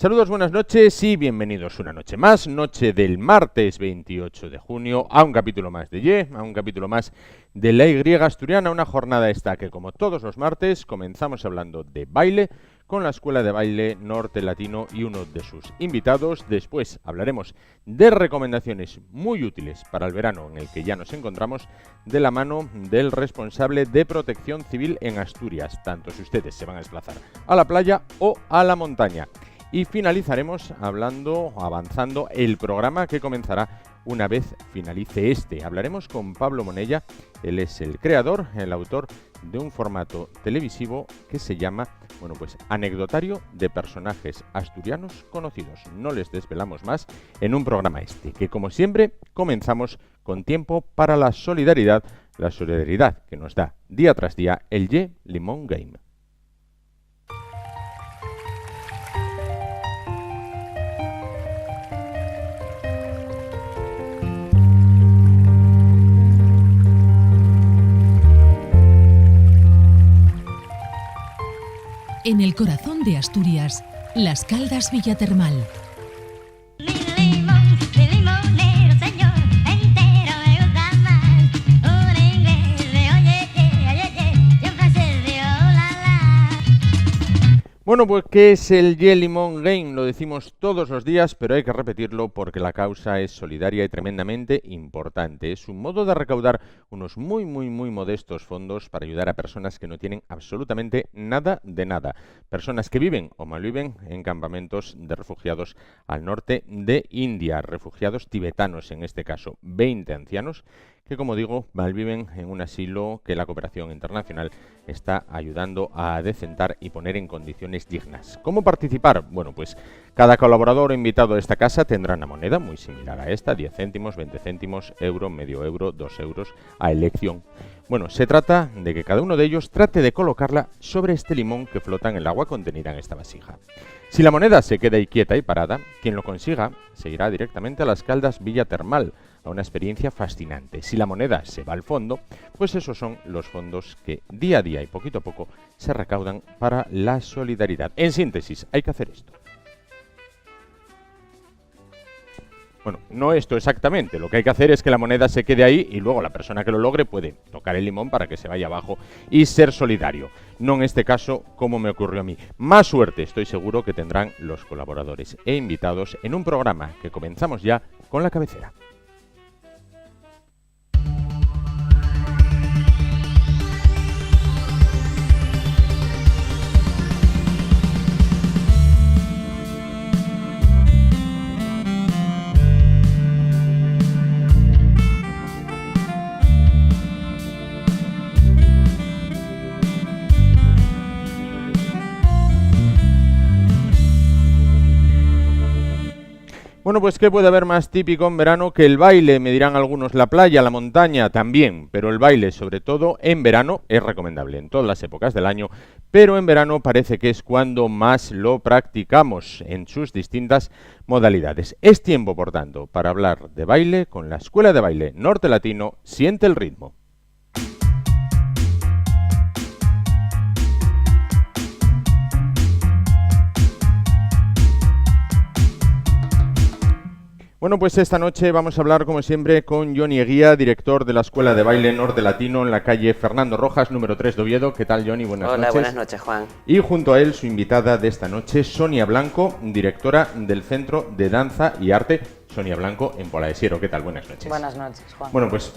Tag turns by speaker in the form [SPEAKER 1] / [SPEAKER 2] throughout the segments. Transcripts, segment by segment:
[SPEAKER 1] Saludos, buenas noches y bienvenidos una noche más, noche del martes 28 de junio, a un capítulo más de Y, a un capítulo más de la Y asturiana, una jornada esta que como todos los martes comenzamos hablando de baile con la Escuela de Baile Norte Latino y uno de sus invitados. Después hablaremos de recomendaciones muy útiles para el verano en el que ya nos encontramos de la mano del responsable de Protección Civil en Asturias, tanto si ustedes se van a desplazar a la playa o a la montaña. Y finalizaremos avanzando el programa que comenzará una vez finalice este. Hablaremos con Pablo Monella, él es el creador, el autor de un formato televisivo que se llama, Anecdotario de personajes asturianos conocidos. No les desvelamos más en un programa que como siempre comenzamos con tiempo para la solidaridad que nos da día tras día el Y Limón Game.
[SPEAKER 2] En el corazón de Asturias, Las Caldas Villatermal.
[SPEAKER 1] Bueno, pues ¿qué es el Y Limón Game? Lo decimos todos los días, pero hay que repetirlo porque la causa es solidaria y tremendamente importante. Es un modo de recaudar unos muy modestos fondos para ayudar a personas que no tienen absolutamente nada de nada. Personas que viven o malviven en campamentos de refugiados al norte de India, refugiados tibetanos en este caso, 20 ancianos que, como digo, malviven en un asilo que la cooperación internacional está ayudando a decentar y poner en condiciones dignas. ¿Cómo participar? Bueno, pues cada colaborador o invitado de esta casa tendrá una moneda muy similar a esta, 10 céntimos, 20 céntimos, euro, medio euro, 2 euros, a elección. Bueno, se trata de que cada uno de ellos trate de colocarla sobre este limón que flota en el agua contenida en esta vasija. Si la moneda se queda ahí quieta y parada, quien lo consiga se irá directamente a Las Caldas Villatermal, a una experiencia fascinante. Si la moneda se va al fondo, pues esos son los fondos que día a día y poquito a poco se recaudan para la solidaridad. En síntesis, hay que hacer esto. Bueno, no esto exactamente, lo que hay que hacer es que la moneda se quede ahí y luego la persona que lo logre puede tocar el limón para que se vaya abajo y ser solidario. No en este caso como me ocurrió a mí. Más suerte estoy seguro que tendrán los colaboradores e invitados en un programa que comenzamos ya con la cabecera. Bueno, pues ¿qué puede haber más típico en verano que el baile? Me dirán algunos, la playa, la montaña también, pero el baile, sobre todo en verano, es recomendable en todas las épocas del año, pero en verano parece que es cuando más lo practicamos en sus distintas modalidades. Es tiempo, por tanto, para hablar de baile con la Escuela de Baile Norte Latino. Siente el ritmo. Bueno, pues esta noche vamos a hablar, como siempre, con Johnny Eguía, director de la Escuela de Baile Norte Latino en la calle Fernando Rojas, número 3 de Oviedo. ¿Qué tal, Johnny? Buenas noches.
[SPEAKER 3] Hola, buenas noches, Juan.
[SPEAKER 1] Y junto a él, su invitada de esta noche, Sonia Blanco, directora del Centro de Danza y Arte, Sonia Blanco, en Polaesiero. ¿Qué tal? Buenas noches.
[SPEAKER 4] Buenas noches, Juan.
[SPEAKER 1] Bueno, pues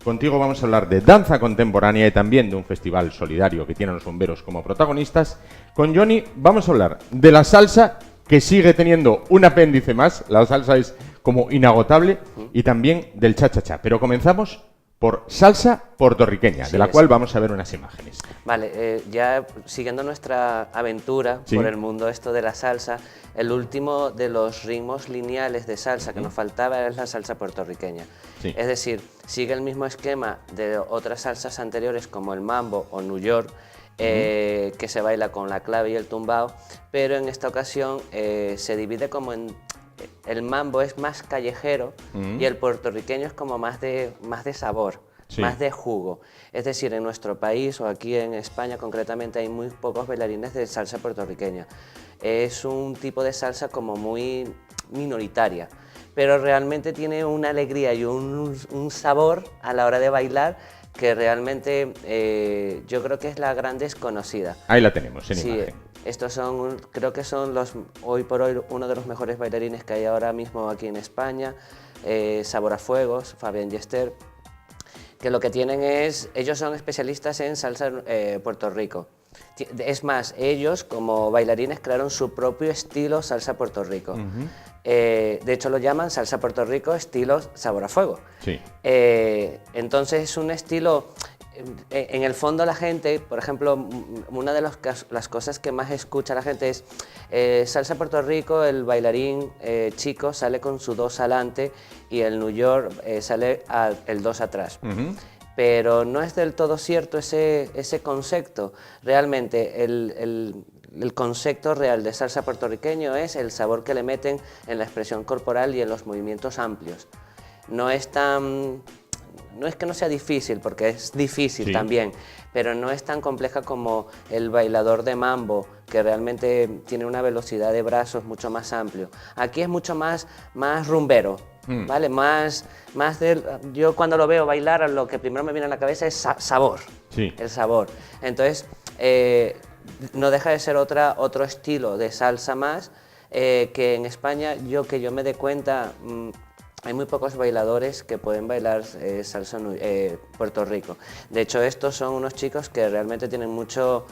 [SPEAKER 1] contigo vamos a hablar de danza contemporánea y también de un festival solidario que tiene a los bomberos como protagonistas. Con Johnny vamos a hablar de la salsa, que sigue teniendo un apéndice más. La salsa es como inagotable, y también del cha-cha-cha. Pero comenzamos por salsa puertorriqueña, de la cual vamos a ver unas imágenes.
[SPEAKER 3] Vale, ya siguiendo nuestra aventura por el mundo esto de la salsa, el último de los ritmos lineales de salsa que nos faltaba es la salsa puertorriqueña. Es decir, sigue el mismo esquema de otras salsas anteriores como el mambo o New York, que se baila con la clave y el tumbao, pero en esta ocasión se divide como en... El mambo es más callejero y el puertorriqueño es como más de sabor. más de jugo. Es decir, en nuestro país o aquí en España concretamente hay muy pocos bailarines de salsa puertorriqueña. Es un tipo de salsa como muy minoritaria, pero realmente tiene una alegría y un sabor a la hora de bailar que realmente yo creo que es la gran desconocida.
[SPEAKER 1] Ahí la tenemos en
[SPEAKER 3] sí,
[SPEAKER 1] imagen.
[SPEAKER 3] Estos son, creo que son hoy por hoy uno de los mejores bailarines que hay ahora mismo aquí en España. Sabor a Fuegos, Fabián Yester, que lo que tienen es, ellos son especialistas en salsa Puerto Rico. Es más, ellos como bailarines crearon su propio estilo salsa Puerto Rico. De hecho lo llaman salsa Puerto Rico estilo Sabor a Fuego.
[SPEAKER 1] Sí.
[SPEAKER 3] Entonces es un estilo, en el fondo la gente, por ejemplo, una de las cosas que más escucha la gente es salsa Puerto Rico, el bailarín chico sale con su 2 adelante y el New York sale el 2 atrás. Pero no es del todo cierto ese concepto. Realmente el concepto real de salsa puertorriqueño es el sabor que le meten en la expresión corporal y en los movimientos amplios. No es que no sea difícil, porque es difícil también, pero no es tan compleja como el bailador de mambo, que realmente tiene una velocidad de brazos mucho más amplio. Aquí es mucho más rumbero, ¿vale? Yo cuando lo veo bailar, lo que primero me viene a la cabeza es sabor, el sabor. Entonces, no deja de ser otro estilo de salsa más, que en España, que yo me dé cuenta, hay muy pocos bailadores que pueden bailar salsa Puerto Rico. De hecho, estos son unos chicos que realmente tienen mucho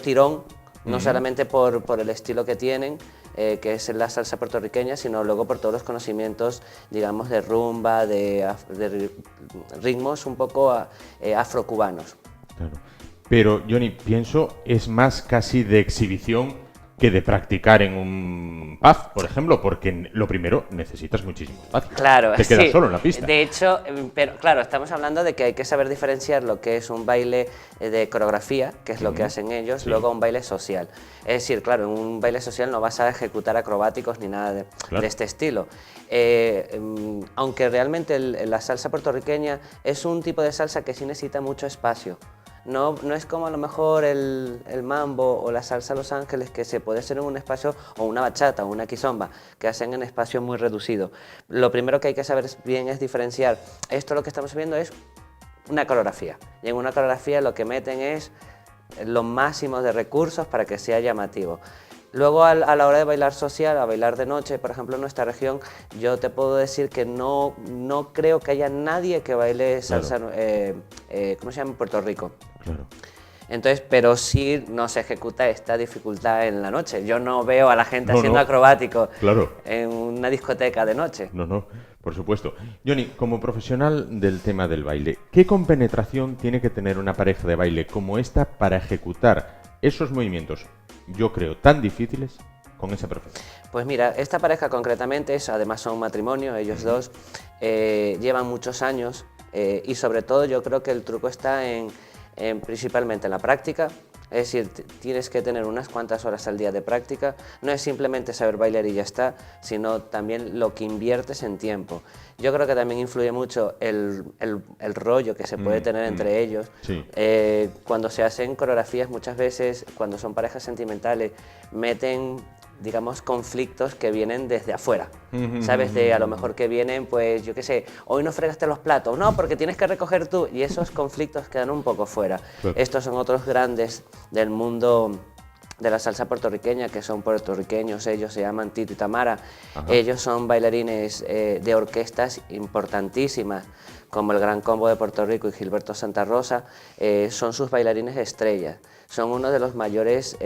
[SPEAKER 3] tirón, no solamente por el estilo que tienen, que es la salsa puertorriqueña, sino luego por todos los conocimientos, digamos, de rumba, de ritmos un poco afrocubanos.
[SPEAKER 1] Claro. Pero, Johnny, pienso, es más casi de exhibición que de practicar en un pub, por ejemplo, porque lo primero necesitas muchísimo espacio.
[SPEAKER 3] Claro,
[SPEAKER 1] te quedas solo en la pista.
[SPEAKER 3] De hecho, pero claro, estamos hablando de que hay que saber diferenciar lo que es un baile de coreografía, que es lo que hacen ellos, luego un baile social. Es decir, claro, en un baile social no vas a ejecutar acrobáticos ni nada de este estilo. Aunque realmente la salsa puertorriqueña es un tipo de salsa que sí necesita mucho espacio. No es como a lo mejor el mambo o la salsa Los Ángeles, que se puede hacer en un espacio, o una bachata o una kizomba, que hacen en espacio muy reducido. Lo primero que hay que saber bien es diferenciar. Esto lo que estamos viendo es una coreografía, y en una coreografía lo que meten es los máximos de recursos para que sea llamativo. Luego a la hora de bailar social, a bailar de noche, por ejemplo en nuestra región, yo te puedo decir que no creo que haya nadie que baile salsa, ¿cómo se llama? En Puerto Rico.
[SPEAKER 1] Claro.
[SPEAKER 3] Entonces, pero sí no se ejecuta esta dificultad en la noche. Yo no veo a la gente haciendo acrobático en una discoteca de noche.
[SPEAKER 1] No, por supuesto. Johnny, como profesional del tema del baile, ¿qué compenetración tiene que tener una pareja de baile como esta para ejecutar esos movimientos, yo creo, tan difíciles con esa perfección?
[SPEAKER 3] Pues mira, esta pareja concretamente, además son un matrimonio, ellos dos, llevan muchos años y sobre todo yo creo que el truco está principalmente en la práctica. Es decir, tienes que tener unas cuantas horas al día de práctica. No es simplemente saber bailar y ya está, sino también lo que inviertes en tiempo. Yo creo que también influye mucho el rollo que se puede tener entre ellos.
[SPEAKER 1] Sí.
[SPEAKER 3] Cuando se hacen coreografías, muchas veces, cuando son parejas sentimentales, meten, digamos, conflictos que vienen desde afuera, ¿sabes? A lo mejor que vienen, pues, yo qué sé, hoy no fregaste los platos, no, porque tienes que recoger tú, y esos conflictos quedan un poco fuera. Estos son otros grandes del mundo de la salsa puertorriqueña, que son puertorriqueños, ellos se llaman Tito y Tamara. Ellos son bailarines de orquestas importantísimas, como el Gran Combo de Puerto Rico y Gilberto Santa Rosa, son sus bailarines estrellas. Son uno de los mayores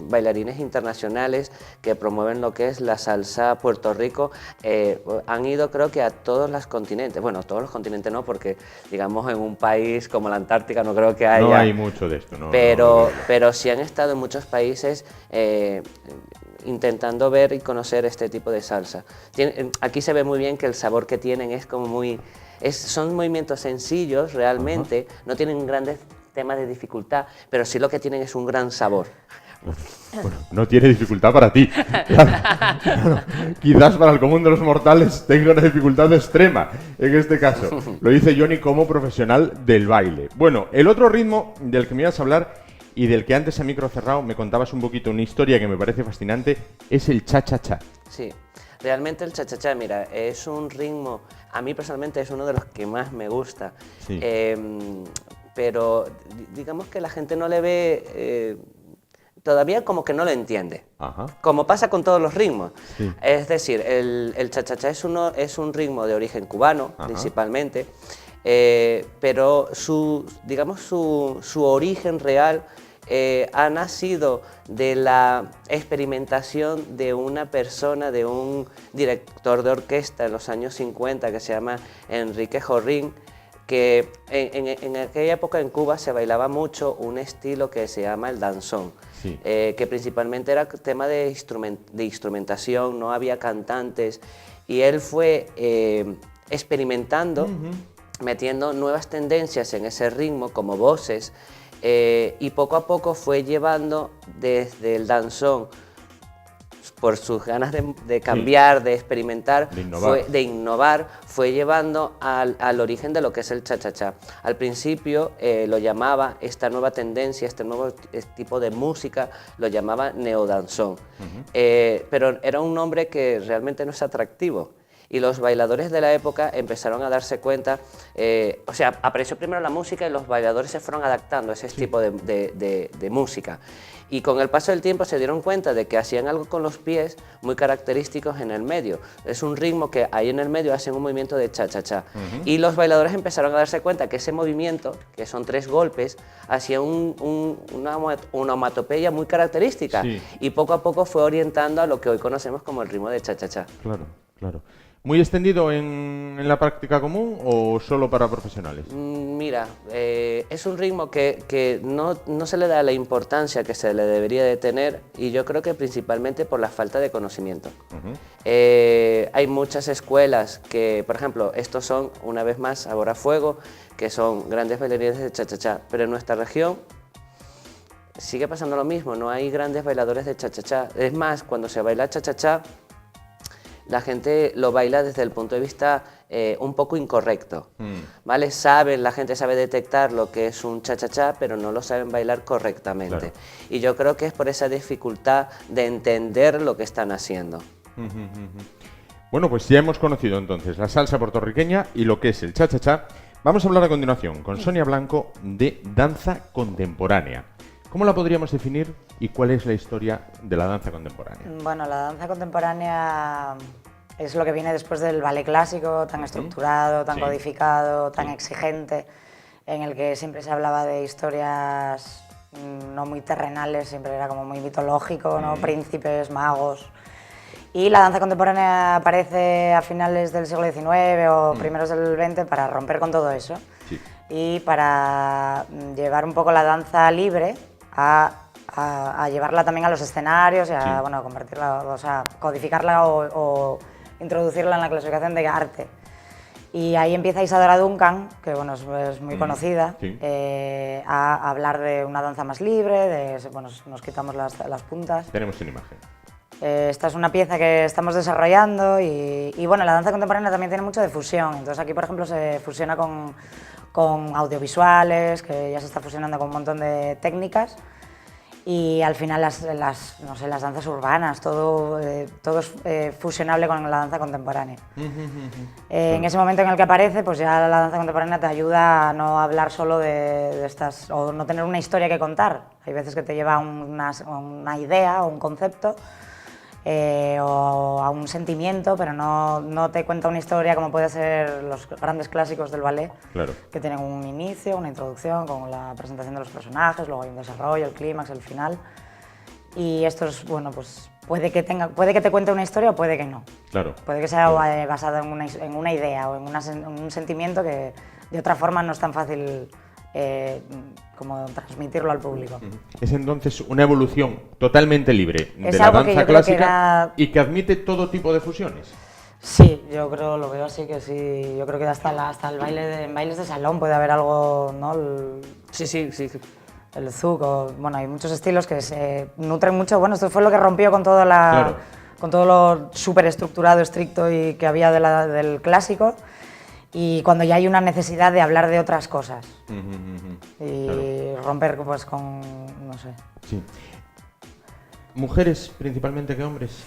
[SPEAKER 3] bailarines internacionales que promueven lo que es la salsa Puerto Rico. Han ido, creo que a todos los continentes. Bueno, todos los continentes no, porque digamos en un país como la Antártica no creo que haya.
[SPEAKER 1] No hay mucho de esto, ¿no?
[SPEAKER 3] Pero sí han estado en muchos países intentando ver y conocer este tipo de salsa. Aquí se ve muy bien que el sabor que tienen es como muy... son movimientos sencillos realmente, no tienen grandes temas de dificultad, pero sí lo que tienen es un gran sabor.
[SPEAKER 1] Bueno, no tiene dificultad para ti. Claro. Quizás para el común de los mortales tenga una dificultad extrema en este caso. Lo dice Johnny como profesional del baile. Bueno, el otro ritmo del que me ibas a hablar y del que antes a micro cerrado me contabas un poquito una historia que me parece fascinante, es el cha-cha-cha.
[SPEAKER 3] Sí, realmente el cha-cha-cha, mira, es un ritmo, a mí personalmente es uno de los que más me gusta. Sí. Pero digamos que la gente no le ve, todavía como que no lo entiende. Ajá. Como pasa con todos los ritmos. Sí. Es decir, el cha-cha-cha es un ritmo de origen cubano, ajá, principalmente, pero digamos su origen real ha nacido de la experimentación de una persona, de un director de orquesta en los años 50 que se llama Enrique Jorrín, que en aquella época en Cuba se bailaba mucho un estilo que se llama el danzón, sí, que principalmente era tema de instrumentación, no había cantantes, y él fue experimentando, metiendo nuevas tendencias en ese ritmo como voces, y poco a poco fue llevando desde el danzón, por sus ganas de cambiar, sí, de experimentar, de innovar, fue llevando al origen de lo que es el cha-cha-cha. Al principio lo llamaba, esta nueva tendencia, este nuevo tipo de música, lo llamaba neodanzón, pero era un nombre que realmente no es atractivo. Y los bailadores de la época empezaron a darse cuenta, o sea, apareció primero la música y los bailadores se fueron adaptando a ese, sí, tipo de música. Y con el paso del tiempo se dieron cuenta de que hacían algo con los pies muy característicos en el medio. Es un ritmo que ahí en el medio hacen un movimiento de cha-cha-cha. Y los bailadores empezaron a darse cuenta que ese movimiento, que son 3 golpes, hacía una onomatopeya muy característica. Sí. Y poco a poco fue orientando a lo que hoy conocemos como el ritmo de cha-cha-cha.
[SPEAKER 1] Claro, claro. ¿Muy extendido en la práctica común o solo para profesionales? Mira,
[SPEAKER 3] es un ritmo que no se le da la importancia que se le debería de tener, y yo creo que principalmente por la falta de conocimiento. Hay muchas escuelas que, por ejemplo, estos son, una vez más, Sabor a Fuego, que son grandes bailarines de cha-cha-cha, pero en nuestra región sigue pasando lo mismo, no hay grandes bailadores de cha-cha-cha. Es más, cuando se baila cha-cha-cha, la gente lo baila desde el punto de vista un poco incorrecto, ¿vale? La gente sabe detectar lo que es un cha-cha-cha, pero no lo saben bailar correctamente. Claro. Y yo creo que es por esa dificultad de entender lo que están haciendo.
[SPEAKER 1] Bueno, pues ya hemos conocido entonces la salsa puertorriqueña y lo que es el cha-cha-cha. Vamos a hablar a continuación con Sonia Blanco de danza contemporánea. ¿Cómo la podríamos definir y cuál es la historia de la danza contemporánea?
[SPEAKER 4] Bueno, la danza contemporánea es lo que viene después del ballet clásico, tan estructurado, tan codificado, tan exigente, en el que siempre se hablaba de historias no muy terrenales, siempre era como muy mitológico, ¿no? Príncipes, magos. Y la danza contemporánea aparece a finales del siglo XIX o primeros del XX para romper con todo eso, y para llevar un poco la danza libre a llevarla también a los escenarios y a convertirla, o sea, codificarla o introducirla en la clasificación de arte. Y ahí empieza Isadora Duncan, que bueno, es muy conocida, a hablar de una danza más libre, nos quitamos las puntas.
[SPEAKER 1] Tenemos una imagen.
[SPEAKER 4] Esta es una pieza que estamos desarrollando y bueno, la danza contemporánea también tiene mucho de fusión. Entonces aquí, por ejemplo, se fusiona con audiovisuales, que ya se está fusionando con un montón de técnicas, y al final las danzas urbanas, todo es fusionable con la danza contemporánea. En ese momento en el que aparece, pues ya la danza contemporánea te ayuda a no hablar solo de estas, o no tener una historia que contar. Hay veces que te lleva a una idea o un concepto, o a un sentimiento, pero no te cuenta una historia como puede ser los grandes clásicos del ballet, que tienen un inicio, una introducción con la presentación de los personajes, luego hay un desarrollo, el clímax, el final. Y esto es, bueno, pues puede que te cuente una historia o puede que no. Puede que sea basado en una idea o en un sentimiento que de otra forma no es tan fácil como transmitirlo al público.
[SPEAKER 1] Es entonces una evolución totalmente libre de la danza clásica y que admite todo tipo de fusiones.
[SPEAKER 4] Sí, yo creo, lo veo así que sí. Yo creo que hasta el baile en bailes de salón puede haber algo, ¿no?
[SPEAKER 3] Sí.
[SPEAKER 4] el zouk, bueno, hay muchos estilos que se nutren mucho. Bueno, esto fue lo que rompió con toda la, con todo lo súper estructurado, estricto y que había del clásico, y cuando ya hay una necesidad de hablar de otras cosas y romper pues con, no sé.
[SPEAKER 1] Sí. ¿Mujeres principalmente que hombres?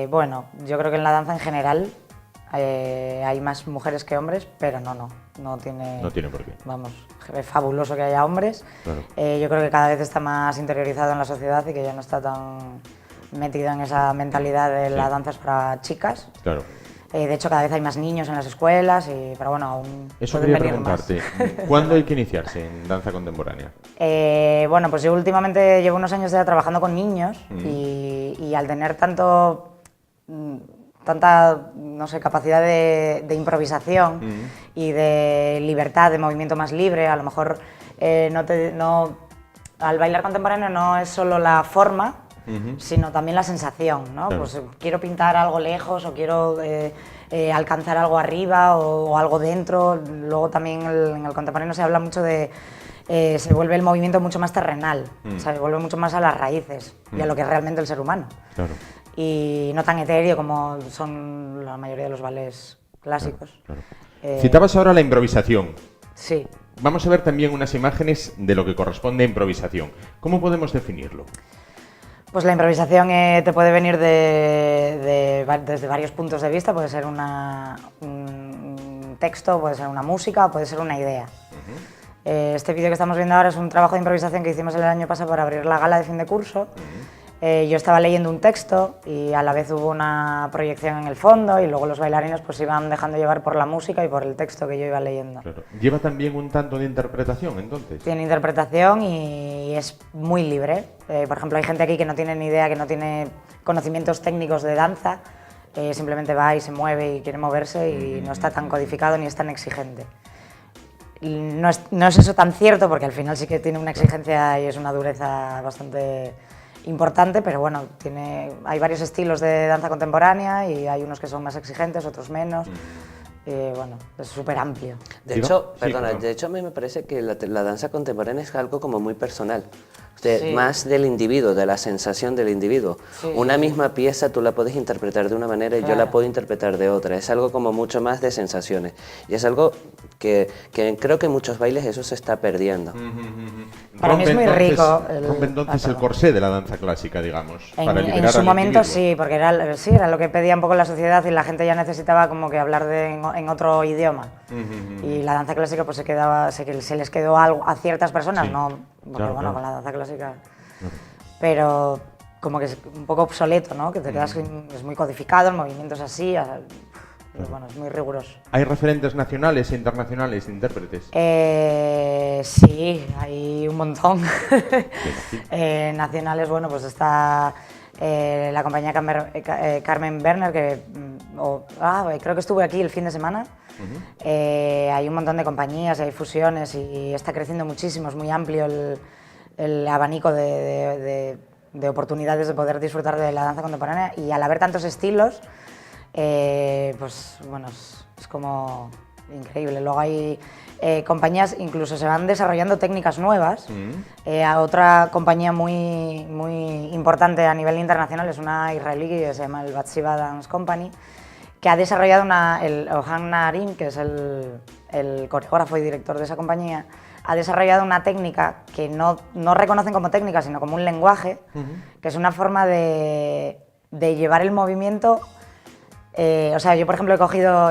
[SPEAKER 4] Bueno, yo creo que en la danza en general hay más mujeres que hombres, pero no tiene
[SPEAKER 1] por qué.
[SPEAKER 4] Vamos, es fabuloso que haya hombres. Claro. Yo creo que cada vez está más interiorizado en la sociedad y que ya no está tan metido en esa mentalidad de la danza es para chicas.
[SPEAKER 1] Claro.
[SPEAKER 4] De hecho, cada vez hay más niños en las escuelas, pero bueno, aún
[SPEAKER 1] eso
[SPEAKER 4] pueden
[SPEAKER 1] quería
[SPEAKER 4] venir
[SPEAKER 1] preguntarte.
[SPEAKER 4] más.
[SPEAKER 1] ¿Cuándo hay que iniciarse en danza contemporánea?
[SPEAKER 4] Bueno, pues yo últimamente llevo unos años ya trabajando con niños y al tener tanta, no sé, capacidad de improvisación y de libertad, de movimiento más libre, a lo mejor al bailar contemporáneo no es solo la forma, sino también la sensación, ¿no? Claro. Pues quiero pintar algo lejos o quiero alcanzar algo arriba o algo dentro. Luego también en el contemporáneo se habla mucho de... se vuelve el movimiento mucho más terrenal, se vuelve mucho más a las raíces y a lo que es realmente el ser humano. Claro. Y no tan etéreo como son la mayoría de los ballets clásicos.
[SPEAKER 1] Claro. Citabas ahora la improvisación.
[SPEAKER 4] Sí.
[SPEAKER 1] Vamos a ver también unas imágenes de lo que corresponde a improvisación. ¿Cómo podemos definirlo?
[SPEAKER 4] Pues la improvisación te puede venir desde varios puntos de vista. Puede ser un texto, puede ser una música, puede ser una idea. Este vídeo que estamos viendo ahora es un trabajo de improvisación que hicimos el año pasado para abrir la gala de fin de curso. Yo estaba leyendo un texto y a la vez hubo una proyección en el fondo y luego los bailarines pues iban dejando llevar por la música y por el texto que yo iba leyendo. Claro.
[SPEAKER 1] ¿Lleva también un tanto de interpretación entonces?
[SPEAKER 4] Tiene interpretación y es muy libre. Por ejemplo, hay gente aquí que no tiene ni idea, que no tiene conocimientos técnicos de danza, simplemente va y se mueve y quiere moverse y no está tan codificado ni es tan exigente. No es eso tan cierto porque al final sí que tiene una exigencia y es una dureza bastante importante, pero bueno, hay varios estilos de danza contemporánea y hay unos que son más exigentes, otros menos. Bueno, es súper amplio.
[SPEAKER 3] De hecho, de hecho a mí me parece que la danza contemporánea es algo como muy personal. Más del individuo, de la sensación del individuo. Una misma pieza tú la puedes interpretar de una manera y yo la puedo interpretar de otra. Es algo como mucho más de sensaciones. Y es algo que creo que en muchos bailes eso se está perdiendo.
[SPEAKER 4] Para mí es muy rico.
[SPEAKER 1] Rompe entonces el corsé de la danza clásica, digamos.
[SPEAKER 4] En su momento sí, porque era lo que pedía un poco la sociedad y la gente ya necesitaba como que hablar en otro idioma. Y la danza clásica pues se les quedó algo a ciertas personas, no... Porque bueno, con la danza clásica, pero como que es un poco obsoleto, ¿no? Que te quedas, es muy codificado, el movimiento es así, pero bueno, es muy riguroso.
[SPEAKER 1] ¿Hay referentes nacionales e internacionales de intérpretes?
[SPEAKER 4] Sí, hay un montón. Nacionales, bueno, pues está la compañía Carmen Werner, que creo que estuve aquí el fin de semana. Hay un montón de compañías, hay fusiones y está creciendo muchísimo, es muy amplio el abanico de oportunidades de poder disfrutar de la danza contemporánea y al haber tantos estilos, pues bueno, es como increíble. Luego hay compañías, incluso se van desarrollando técnicas nuevas. A otra compañía muy importante a nivel internacional es una israelí que se llama el Batsiba Dance Company, que ha desarrollado el Ohad Naharim, que es el coreógrafo y director de esa compañía, ha desarrollado una técnica que no reconocen como técnica, sino como un lenguaje, que es una forma de llevar el movimiento. O sea, yo por ejemplo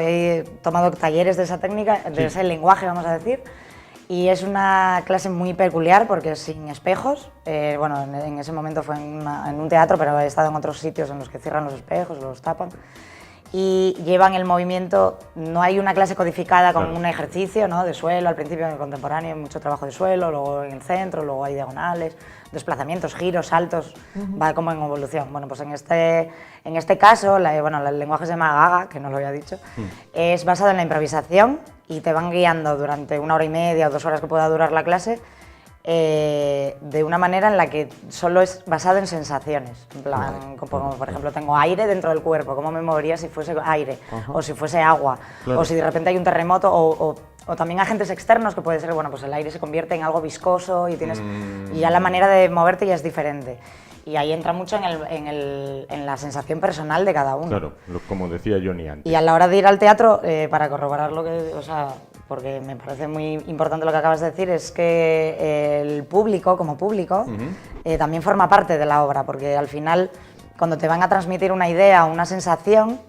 [SPEAKER 4] he tomado talleres de esa técnica, de ese lenguaje, vamos a decir, y es una clase muy peculiar porque es sin espejos. Bueno, en ese momento fue en un teatro, pero he estado en otros sitios en los que cierran los espejos, los tapan. Y llevan el movimiento, no hay una clase codificada con un ejercicio, ¿no? De suelo, al principio en el contemporáneo hay mucho trabajo de suelo, luego en el centro, luego hay diagonales, desplazamientos, giros, saltos, va como en evolución. Bueno, pues en este caso, el lenguaje se llama Gaga, que no lo había dicho, es basado en la improvisación y te van guiando durante 1 hora y media o 2 horas que pueda durar la clase, de una manera en la que solo es basado en sensaciones. En plan, como por ejemplo, tengo aire dentro del cuerpo, ¿cómo me movería si fuese aire? O si fuese agua, o si de repente hay un terremoto, o también agentes externos, que puede ser, bueno, pues el aire se convierte en algo viscoso y tienes y ya la manera de moverte ya es diferente. Y ahí entra mucho en la sensación personal de cada uno.
[SPEAKER 1] Claro, como decía Johnny antes.
[SPEAKER 4] Y a la hora de ir al teatro, para corroborar lo que, o sea, porque me parece muy importante lo que acabas de decir, es que el público, como público, también forma parte de la obra, porque al final, cuando te van a transmitir una idea o una sensación,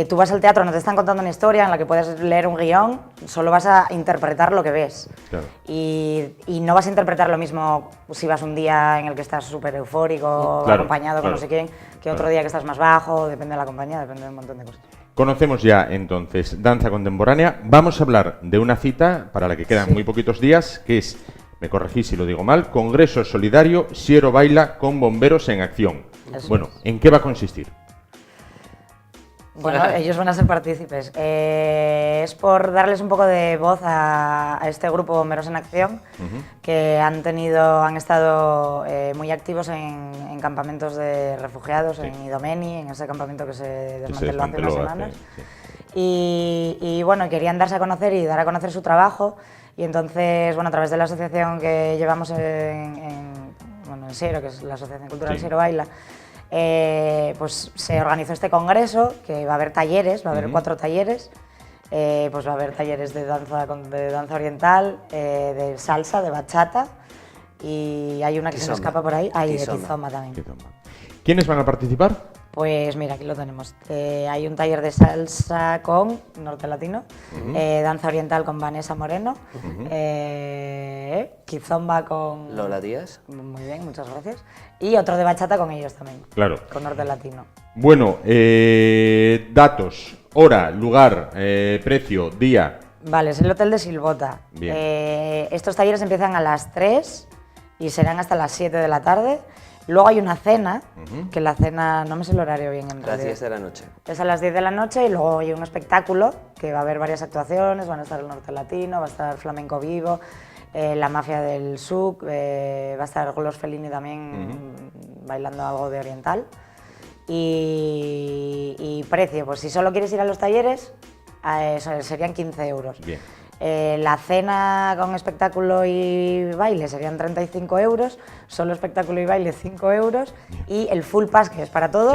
[SPEAKER 4] tú vas al teatro, no te están contando una historia en la que puedes leer un guión, solo vas a interpretar lo que ves. Claro. Y no vas a interpretar lo mismo si vas un día en el que estás súper eufórico, acompañado con no sé quién, que otro día que estás más bajo, depende de la compañía, depende de un montón de cosas.
[SPEAKER 1] Conocemos ya entonces danza contemporánea. Vamos a hablar de una cita para la que quedan muy poquitos días, que es, me corregís si lo digo mal, Congreso Solidario Siero Baila con Bomberos en Acción. Bueno, ¿en qué va a consistir?
[SPEAKER 4] Bueno, ellos van a ser partícipes. Es por darles un poco de voz a este grupo Bomberos en Acción, que han estado muy activos en campamentos de refugiados, en Idomeni, en ese campamento que se desmanteló hace unas semanas. Y bueno, querían darse a conocer y dar a conocer su trabajo, y entonces, bueno, a través de la asociación que llevamos en Siero, que es la Asociación Cultural Siero Baila, pues se organizó este congreso, que va a haber talleres, va a haber 4 talleres, pues va a haber talleres de danza oriental, de salsa, de bachata, y hay una que se me escapa por ahí, de kizomba también.
[SPEAKER 1] ¿Quiénes van a participar?
[SPEAKER 4] Pues mira, aquí lo tenemos. Hay un taller de salsa con Norte Latino, danza oriental con Vanessa Moreno, kizomba con
[SPEAKER 3] Lola Díaz.
[SPEAKER 4] Muy bien, muchas gracias. Y otro de bachata con ellos también. Claro. Con Norte Latino.
[SPEAKER 1] Bueno, datos, hora, lugar, precio, día.
[SPEAKER 4] Vale, es el Hotel de Silbota.
[SPEAKER 1] Bien.
[SPEAKER 4] Estos talleres empiezan a las 3 y serán hasta las 7 de la tarde. Luego hay una cena, que la cena, no me sé el horario bien en realidad.
[SPEAKER 3] A las 10 de la noche.
[SPEAKER 4] Es a las 10 de la noche y luego hay un espectáculo que va a haber varias actuaciones, van a estar el Norte Latino, va a estar Flamenco Vivo, la Mafia del Suc, va a estar Golos Fellini también bailando algo de oriental. Y precio, pues si solo quieres ir a los talleres, serían 15 euros.
[SPEAKER 1] Bien.
[SPEAKER 4] La cena con espectáculo y baile serían 35 euros, solo espectáculo y baile 5 euros, y el full pass, que es para todo,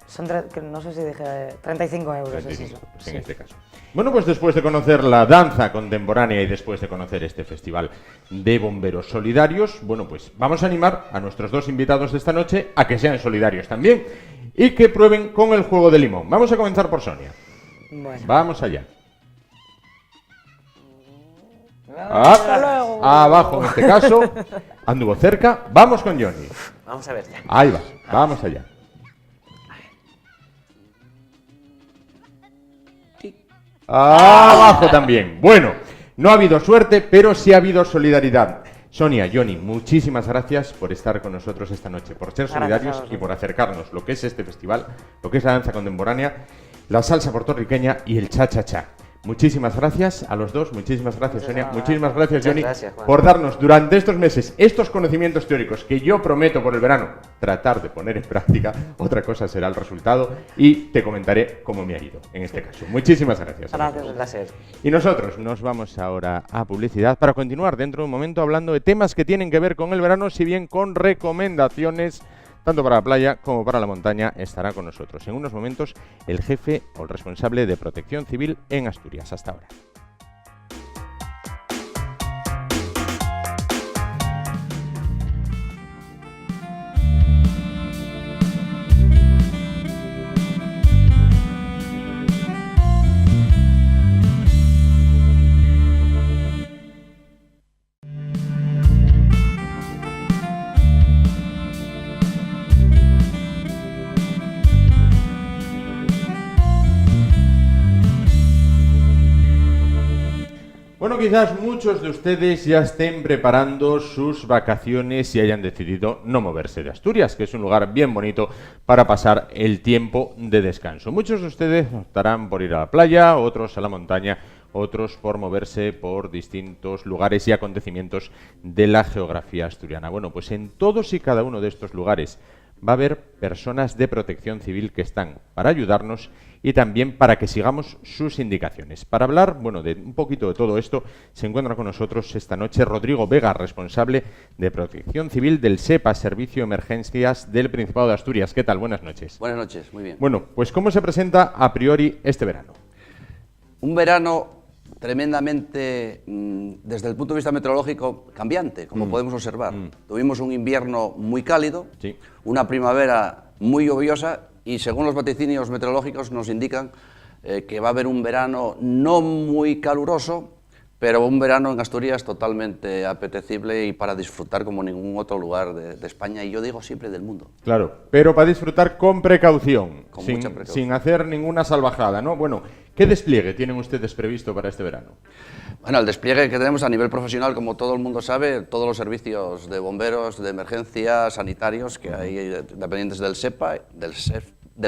[SPEAKER 4] son, no sé si dije 35 euros. 35, es eso.
[SPEAKER 1] En este caso. Bueno, pues después de conocer la danza contemporánea y después de conocer este festival de bomberos solidarios, bueno, pues vamos a animar a nuestros 2 invitados de esta noche a que sean solidarios también y que prueben con el juego de limón. Vamos a comenzar por Sonia.
[SPEAKER 4] Bueno.
[SPEAKER 1] Vamos allá. Abajo en este caso, anduvo cerca. Vamos con Johnny.
[SPEAKER 3] Vamos a ver ya.
[SPEAKER 1] Ahí va, vamos allá. Abajo también. Bueno, no ha habido suerte, pero sí ha habido solidaridad. Sonia, Johnny, muchísimas gracias por estar con nosotros esta noche, por ser solidarios y por acercarnos lo que es este festival, lo que es la danza contemporánea, la salsa puertorriqueña y el cha-cha-cha. Muchísimas gracias a los dos, muchísimas gracias Sonia, muchísimas gracias Johnny por darnos durante estos meses estos conocimientos teóricos que yo prometo por el verano tratar de poner en práctica. Otra cosa será el resultado y te comentaré cómo me ha ido en este caso. Muchísimas gracias.
[SPEAKER 3] Gracias, un placer.
[SPEAKER 1] Y nosotros nos vamos ahora a publicidad para continuar dentro de un momento hablando de temas que tienen que ver con el verano, si bien con recomendaciones. Tanto para la playa como para la montaña estará con nosotros en unos momentos el jefe o el responsable de Protección Civil en Asturias. Hasta ahora. Bueno, quizás muchos de ustedes ya estén preparando sus vacaciones y hayan decidido no moverse de Asturias, que es un lugar bien bonito para pasar el tiempo de descanso. Muchos de ustedes optarán por ir a la playa, otros a la montaña otros por moverse por distintos lugares y acontecimientos de la geografía asturiana. Bueno, pues en todos y cada uno de estos lugares va a haber personas de Protección Civil que están para ayudarnos y también para que sigamos sus indicaciones. Para hablar, bueno, de un poquito de todo esto, se encuentra con nosotros esta noche Rodrigo Vega, responsable de Protección Civil del SEPA, Servicio de Emergencias del Principado de Asturias. ¿Qué tal? Buenas noches.
[SPEAKER 5] Buenas noches, muy bien.
[SPEAKER 1] Bueno, pues ¿cómo se presenta a priori este verano?
[SPEAKER 5] Un verano tremendamente, desde el punto de vista meteorológico, cambiante, como podemos observar. Tuvimos un invierno muy cálido, una primavera muy lluviosa y según los vaticinios meteorológicos nos indican que va a haber un verano no muy caluroso, pero un verano en Asturias totalmente apetecible y para disfrutar como ningún otro lugar de España y yo digo siempre del mundo.
[SPEAKER 1] Claro, pero para disfrutar con precaución,
[SPEAKER 5] con mucha precaución,
[SPEAKER 1] sin hacer ninguna salvajada, ¿no? Bueno, ¿qué despliegue tienen ustedes previsto para este verano?
[SPEAKER 5] Bueno, el despliegue que tenemos a nivel profesional, como todo el mundo sabe, todos los servicios de bomberos, de emergencia, sanitarios que hay dependientes del SEPA, del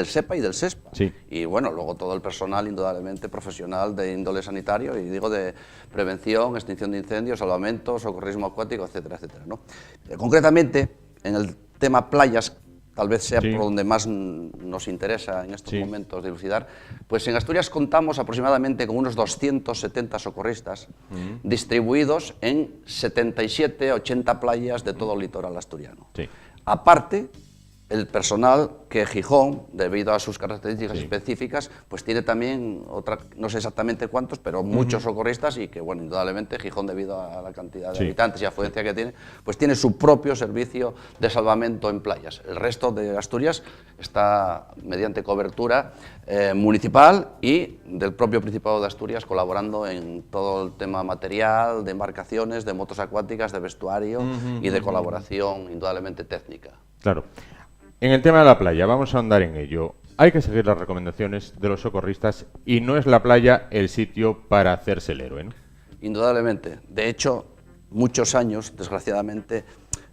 [SPEAKER 5] SEPA y del SESPA.
[SPEAKER 1] Sí.
[SPEAKER 5] Y bueno, luego todo el personal indudablemente profesional de índole sanitario y digo de prevención, extinción de incendios, salvamento, socorrismo acuático, etcétera, etcétera, ¿no? Concretamente, en el tema playas, tal vez sea por donde más nos interesa en estos momentos dilucidar, pues en Asturias contamos aproximadamente con unos 270 socorristas distribuidos en 77, 80 playas de todo el litoral asturiano.
[SPEAKER 1] Sí.
[SPEAKER 5] Aparte, el personal que Gijón, debido a sus características específicas, pues tiene también otra, no sé exactamente cuántos, pero muchos socorristas y que, bueno, indudablemente Gijón, debido a la cantidad de habitantes y afluencia que tiene, pues tiene su propio servicio de salvamento en playas. El resto de Asturias está mediante cobertura municipal y del propio Principado de Asturias colaborando en todo el tema material, de embarcaciones, de motos acuáticas, de vestuario y de colaboración indudablemente técnica.
[SPEAKER 1] Claro. En el tema de la playa, vamos a ahondar en ello. Hay que seguir las recomendaciones de los socorristas y no es la playa el sitio para hacerse el héroe, ¿no?
[SPEAKER 5] Indudablemente. De hecho, muchos años, desgraciadamente,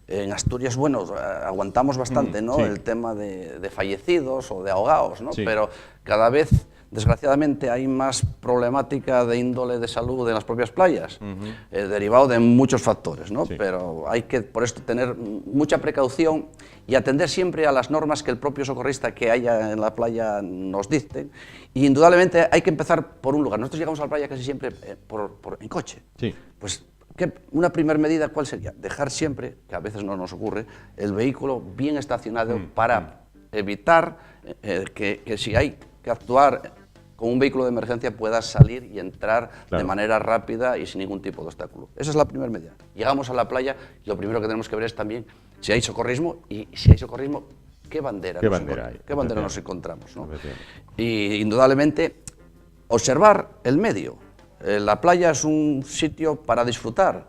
[SPEAKER 5] en Asturias, bueno, aguantamos bastante, ¿no? El tema de fallecidos o de ahogados, ¿no? Pero cada vez, desgraciadamente, hay más problemática de índole de salud en las propias playas, derivado de muchos factores, ¿no? Pero hay que, por esto, tener mucha precaución y atender siempre a las normas que el propio socorrista que haya en la playa nos dicten. Y indudablemente hay que empezar por un lugar. Nosotros llegamos a la playa casi siempre en coche. Pues una primera medida, ¿cuál sería? Dejar siempre, que a veces no nos ocurre, el vehículo bien estacionado para evitar que si hay que actuar con un vehículo de emergencia pueda salir y entrar de manera rápida y sin ningún tipo de obstáculo. Esa es la primera medida. Llegamos a la playa y lo primero que tenemos que ver es también si hay socorrismo y si hay socorrismo, ¿qué bandera nos encontramos, ¿no? Y indudablemente observar el medio. La playa es un sitio para disfrutar,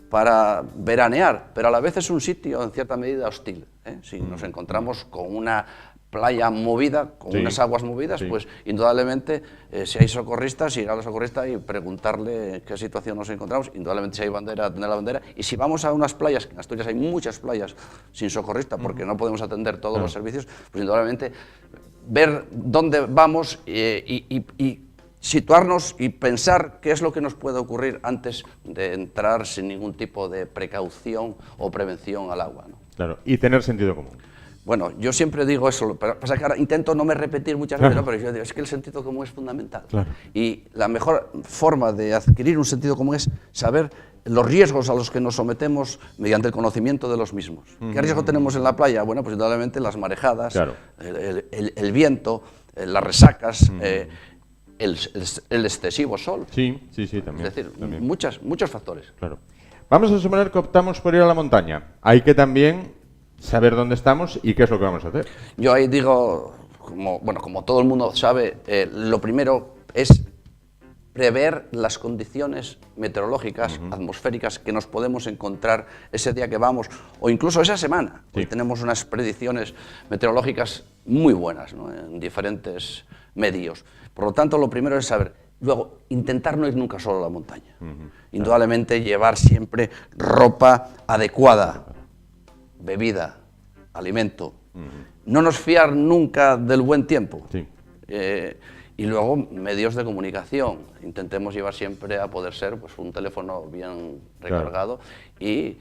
[SPEAKER 5] para veranear, pero a la vez es un sitio en cierta medida hostil, ¿eh? Si nos encontramos con una playa movida, con unas aguas movidas, pues indudablemente si hay socorristas, ir a la socorrista y preguntarle en qué situación nos encontramos, indudablemente si hay bandera, atender la bandera, y si vamos a unas playas, que en Asturias hay muchas playas sin socorrista porque no podemos atender todos los servicios, pues indudablemente ver dónde vamos y situarnos y pensar qué es lo que nos puede ocurrir antes de entrar sin ningún tipo de precaución o prevención al agua, ¿no?
[SPEAKER 1] Claro, y tener sentido común.
[SPEAKER 5] Bueno, yo siempre digo eso, pero pasa que ahora intento no me repetir muchas veces, ¿no? Pero yo digo, es que el sentido común es fundamental. Y la mejor forma de adquirir un sentido común es saber los riesgos a los que nos sometemos mediante el conocimiento de los mismos. ¿Qué riesgo tenemos en la playa? Bueno, pues indudablemente las marejadas, el viento, las resacas, el excesivo sol.
[SPEAKER 1] Sí, también.
[SPEAKER 5] Es decir,
[SPEAKER 1] también.
[SPEAKER 5] muchos factores.
[SPEAKER 1] Claro. Vamos a suponer que optamos por ir a la montaña. Hay que también saber dónde estamos y qué es lo que vamos a hacer.
[SPEAKER 5] Yo ahí digo, como todo el mundo sabe, lo primero es prever las condiciones meteorológicas, atmosféricas que nos podemos encontrar ese día que vamos, o incluso esa semana. Hoy tenemos unas predicciones meteorológicas muy buenas, ¿no? En diferentes medios. Por lo tanto, lo primero es saber. Luego, intentar no ir nunca solo a la montaña. Indudablemente llevar siempre ropa adecuada, bebida, alimento. No nos fiar nunca del buen tiempo. Y luego medios de comunicación. Intentemos llevar siempre, a poder ser, pues un teléfono bien recargado y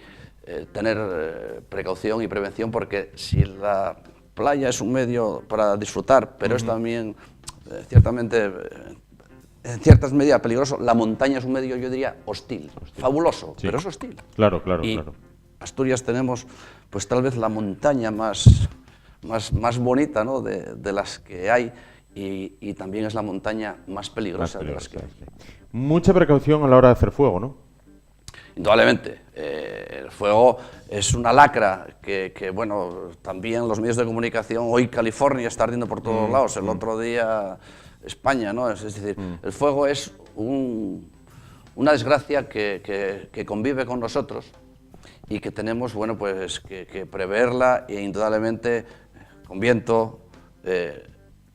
[SPEAKER 5] tener precaución y prevención, porque si la playa es un medio para disfrutar, pero es también ciertamente, en ciertas medidas peligroso, la montaña es un medio, yo diría, hostil. Fabuloso, pero es hostil.
[SPEAKER 1] Claro.
[SPEAKER 5] Y Asturias tenemos, pues tal vez la montaña más bonita, ¿no?, de las que hay, y también es la montaña más peligrosa de las que hay.
[SPEAKER 1] Mucha precaución a la hora de hacer fuego, ¿no?
[SPEAKER 5] Indudablemente. El fuego es una lacra que, bueno, también los medios de comunicación, hoy California está ardiendo por todos lados, el otro día España, ¿no? Es decir, el fuego es una desgracia que convive con nosotros y que tenemos, bueno, pues que preverla, e indudablemente con viento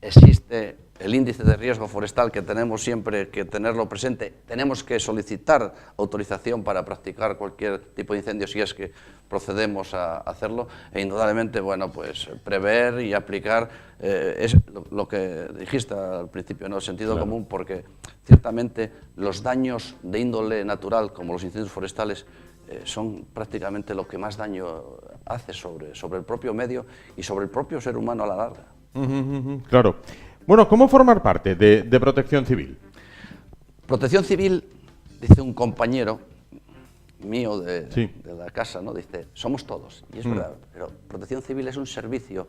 [SPEAKER 5] existe el índice de riesgo forestal, que tenemos siempre que tenerlo presente. Tenemos que solicitar autorización para practicar cualquier tipo de incendio si es que procedemos a hacerlo, e indudablemente, bueno, pues prever y aplicar es lo que dijiste al principio, ¿no?, el sentido común, porque ciertamente los daños de índole natural, como los incendios forestales, son prácticamente lo que más daño hace sobre el propio medio y sobre el propio ser humano a la larga.
[SPEAKER 1] Claro. Bueno, ¿cómo formar parte de Protección Civil?
[SPEAKER 5] Protección Civil, dice un compañero mío de la casa, ¿no?, dice, somos todos, y es verdad, pero Protección Civil es un servicio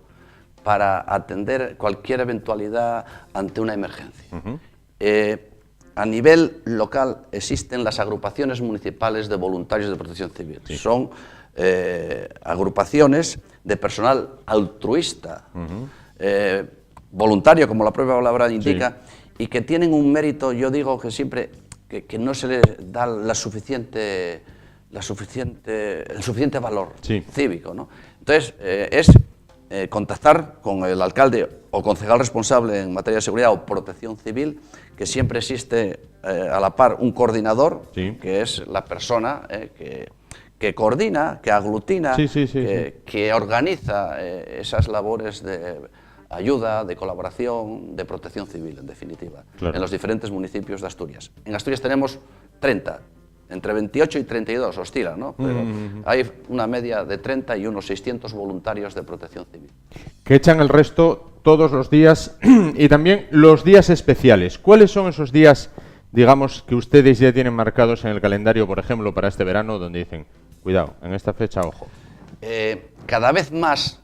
[SPEAKER 5] para atender cualquier eventualidad ante una emergencia. A nivel local existen las agrupaciones municipales de voluntarios de Protección Civil. Son agrupaciones de personal altruista, voluntario, como la propia palabra indica, y que tienen un mérito, yo digo que siempre, que no se les da el suficiente valor cívico, ¿no? Entonces, es contactar con el alcalde o concejal responsable en materia de seguridad o protección civil, que siempre existe a la par un coordinador, que es la persona que coordina, que aglutina, que organiza esas labores de ayuda, de colaboración, de protección civil, en definitiva, en los diferentes municipios de Asturias. En Asturias tenemos 30, entre 28 y 32, oscila, ¿no? Pero hay una media de 30 y unos 600 voluntarios de protección civil.
[SPEAKER 1] Que echan el resto todos los días y también los días especiales. ¿Cuáles son esos días, digamos, que ustedes ya tienen marcados en el calendario, por ejemplo, para este verano, donde dicen, cuidado, en esta fecha, ojo?
[SPEAKER 5] Cada vez más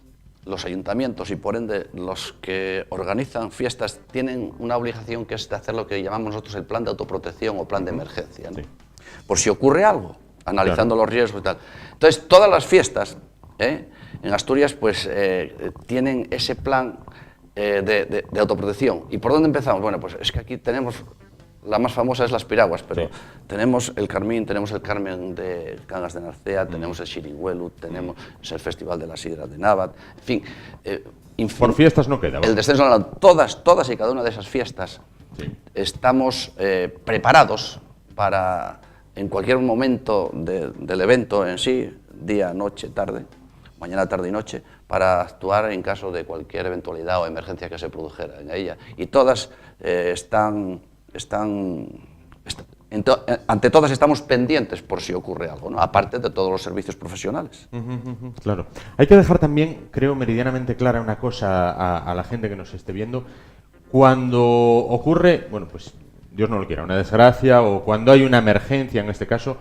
[SPEAKER 5] los ayuntamientos y por ende los que organizan fiestas tienen una obligación, que es de hacer lo que llamamos nosotros el plan de autoprotección o plan de emergencia, ¿no? Por si ocurre algo, analizando los riesgos y tal. Entonces, todas las fiestas en Asturias pues tienen ese plan de autoprotección. ¿Y por dónde empezamos? Bueno, pues es que aquí tenemos, la más famosa es las piraguas, pero tenemos el Carmín, tenemos el Carmen de Cangas de Narcea, tenemos el Xirigüelu, tenemos el Festival de la Sidra de Návat, en fin.
[SPEAKER 1] Por fiestas no queda, ¿vale?
[SPEAKER 5] El descenso de la todas y cada una de esas fiestas estamos preparados para, en cualquier momento del evento en sí, día, noche, tarde, mañana, tarde y noche, para actuar en caso de cualquier eventualidad o emergencia que se produjera en ella. Y todas ante todas estamos pendientes por si ocurre algo, ¿no?, aparte de todos los servicios profesionales.
[SPEAKER 1] Claro. Hay que dejar también, creo, meridianamente clara una cosa a la gente que nos esté viendo. Cuando ocurre, bueno, pues Dios no lo quiera, una desgracia, o cuando hay una emergencia, en este caso,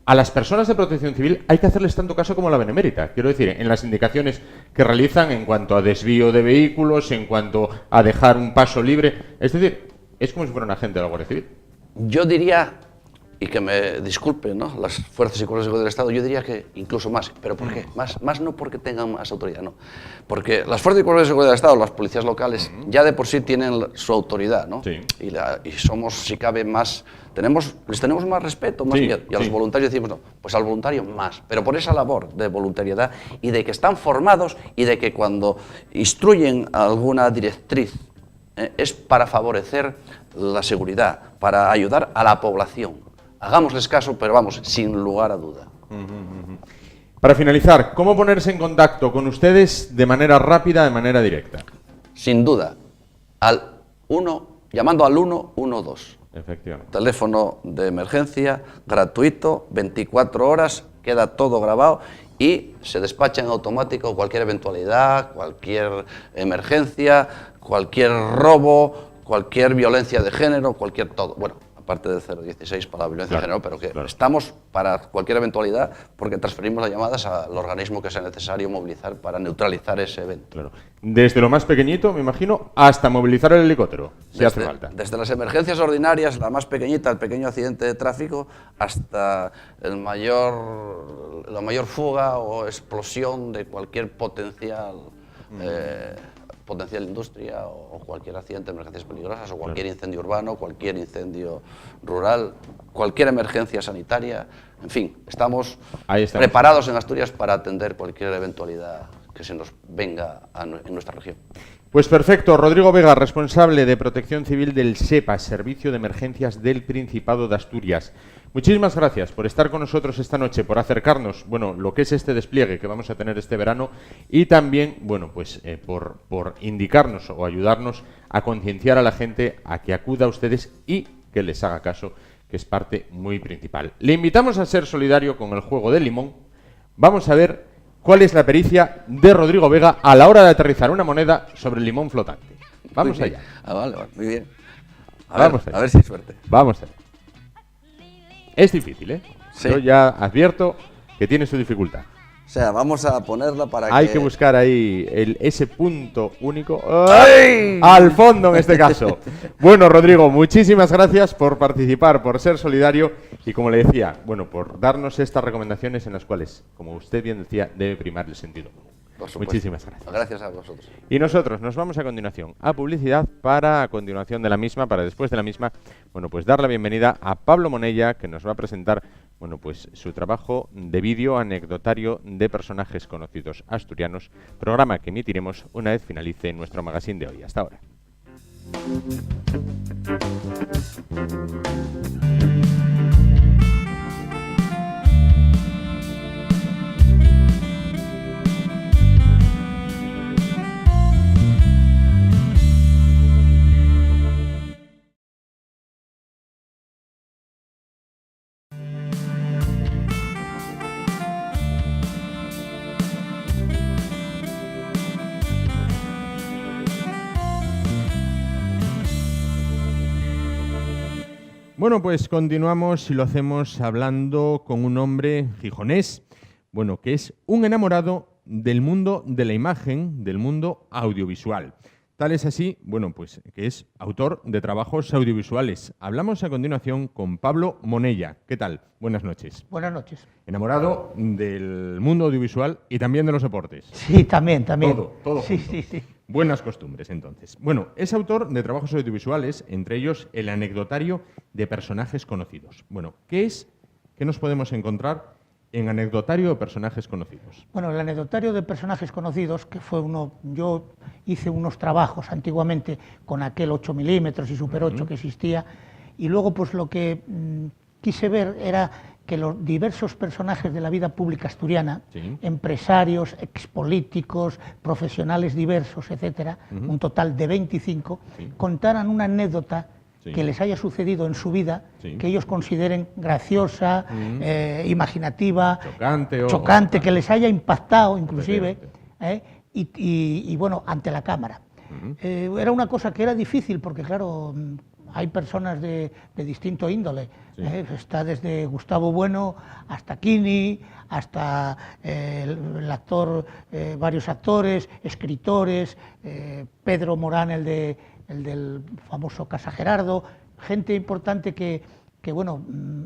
[SPEAKER 1] a las personas de protección civil hay que hacerles tanto caso como la benemérita. Quiero decir, en las indicaciones que realizan en cuanto a desvío de vehículos, en cuanto a dejar un paso libre. Es decir, es como si fuera un agente de la Guardia Civil.
[SPEAKER 5] Yo diría, y que me disculpen, ¿no?, las fuerzas y cuerpos de seguridad del Estado, yo diría que incluso más. ¿Pero por qué? Más no porque tengan más autoridad, no. Porque las fuerzas y cuerpos de seguridad del Estado, las policías locales, ya de por sí tienen su autoridad, ¿no? Y somos, si cabe, más... les tenemos más respeto, más miedo. Y a los voluntarios decimos, no, pues al voluntario más. Pero por esa labor de voluntariedad y de que están formados y de que cuando instruyen alguna directriz es para favorecer la seguridad, para ayudar a la población. Hagámosles caso, pero vamos, sin lugar a duda.
[SPEAKER 1] Para finalizar, ¿cómo ponerse en contacto con ustedes de manera rápida, de manera directa?
[SPEAKER 5] Sin duda, al llamando al 112.
[SPEAKER 1] Efectivamente.
[SPEAKER 5] Teléfono de emergencia, gratuito, 24 horas, queda todo grabado y se despacha en automático cualquier eventualidad, cualquier emergencia, cualquier robo, cualquier violencia de género, cualquier todo. Bueno, aparte del 016 para la violencia de género, pero que estamos para cualquier eventualidad porque transferimos las llamadas al organismo que sea necesario movilizar para neutralizar ese evento.
[SPEAKER 1] Claro. Desde lo más pequeñito, me imino, hasta movilizar el helicóptero, si hace falta.
[SPEAKER 5] Desde las emergencias ordinarias, la más pequeñita, el pequeño accidente de tráfico, hasta la mayor fuga o explosión de cualquier potencial industria o cualquier accidente de emergencias peligrosas o cualquier incendio urbano, cualquier incendio rural, cualquier emergencia sanitaria, en fin, estamos preparados en Asturias para atender cualquier eventualidad que se nos venga en nuestra región.
[SPEAKER 1] Pues perfecto, Rodrigo Vega, responsable de Protección Civil del SEPA, Servicio de Emergencias del Principado de Asturias. Muchísimas gracias por estar con nosotros esta noche, por acercarnos, bueno, lo que es este despliegue que vamos a tener este verano y también, bueno, pues por indicarnos o ayudarnos a concienciar a la gente a que acuda a ustedes y que les haga caso, que es parte muy principal. Le invitamos a ser solidario con el juego del limón. Vamos a ver cuál es la pericia de Rodrigo Vega a la hora de aterrizar una moneda sobre el limón flotante. Vamos allá.
[SPEAKER 5] Vale, muy bien.
[SPEAKER 1] A
[SPEAKER 5] ver si hay suerte.
[SPEAKER 1] Vamos allá. Es difícil, ¿eh?
[SPEAKER 5] Sí.
[SPEAKER 1] Yo ya advierto que tiene su dificultad.
[SPEAKER 5] O sea, vamos a ponerla para
[SPEAKER 1] Hay que buscar ahí ese punto único. ¡Ay! Al fondo, en este caso. Bueno, Rodrigo, muchísimas gracias por participar, por ser solidario y, como le decía, bueno, por darnos estas recomendaciones en las cuales, como usted bien decía, debe primar el sentido.
[SPEAKER 5] Por supuesto.
[SPEAKER 1] Muchísimas gracias.
[SPEAKER 5] Gracias a vosotros.
[SPEAKER 1] Y nosotros nos vamos a continuación a publicidad para, a continuación de la misma, para después de la misma, bueno, pues dar la bienvenida a Pablo Monella, que nos va a presentar, bueno, pues su trabajo de vídeo anecdotario de personajes conocidos asturianos, programa que emitiremos una vez finalice nuestro magazine de hoy. Hasta ahora. Bueno, pues continuamos y lo hacemos hablando con un hombre gijonés, bueno, que es un enamorado del mundo de la imagen, del mundo audiovisual. Tal es así, bueno, pues que es autor de trabajos audiovisuales. Hablamos a continuación con Pablo Monella. ¿Qué tal? Buenas noches.
[SPEAKER 6] Buenas noches.
[SPEAKER 1] Enamorado del mundo audiovisual y también de los deportes.
[SPEAKER 6] Sí, también.
[SPEAKER 1] Todo
[SPEAKER 6] sí,
[SPEAKER 1] junto.
[SPEAKER 6] sí.
[SPEAKER 1] Buenas costumbres, entonces. Bueno, es autor de trabajos audiovisuales, entre ellos el anecdotario de personajes conocidos. Bueno, ¿qué nos podemos encontrar en anecdotario de personajes conocidos?
[SPEAKER 6] Bueno, el anecdotario de personajes conocidos, que fue yo hice unos trabajos antiguamente con aquel 8 milímetros y Super 8 que existía, y luego pues lo que quise ver era que los diversos personajes de la vida pública asturiana, empresarios, expolíticos, profesionales diversos, etcétera, un total de 25, contaran una anécdota que les haya sucedido en su vida, que ellos consideren graciosa, imaginativa, chocante, que les haya impactado inclusive, y bueno, ante la cámara. Era una cosa que era difícil porque, claro, hay personas de distinto índole, está desde Gustavo Bueno hasta Kini, hasta el actor, varios actores, escritores, Pedro Morán, el del famoso Casa Gerardo, gente importante que bueno,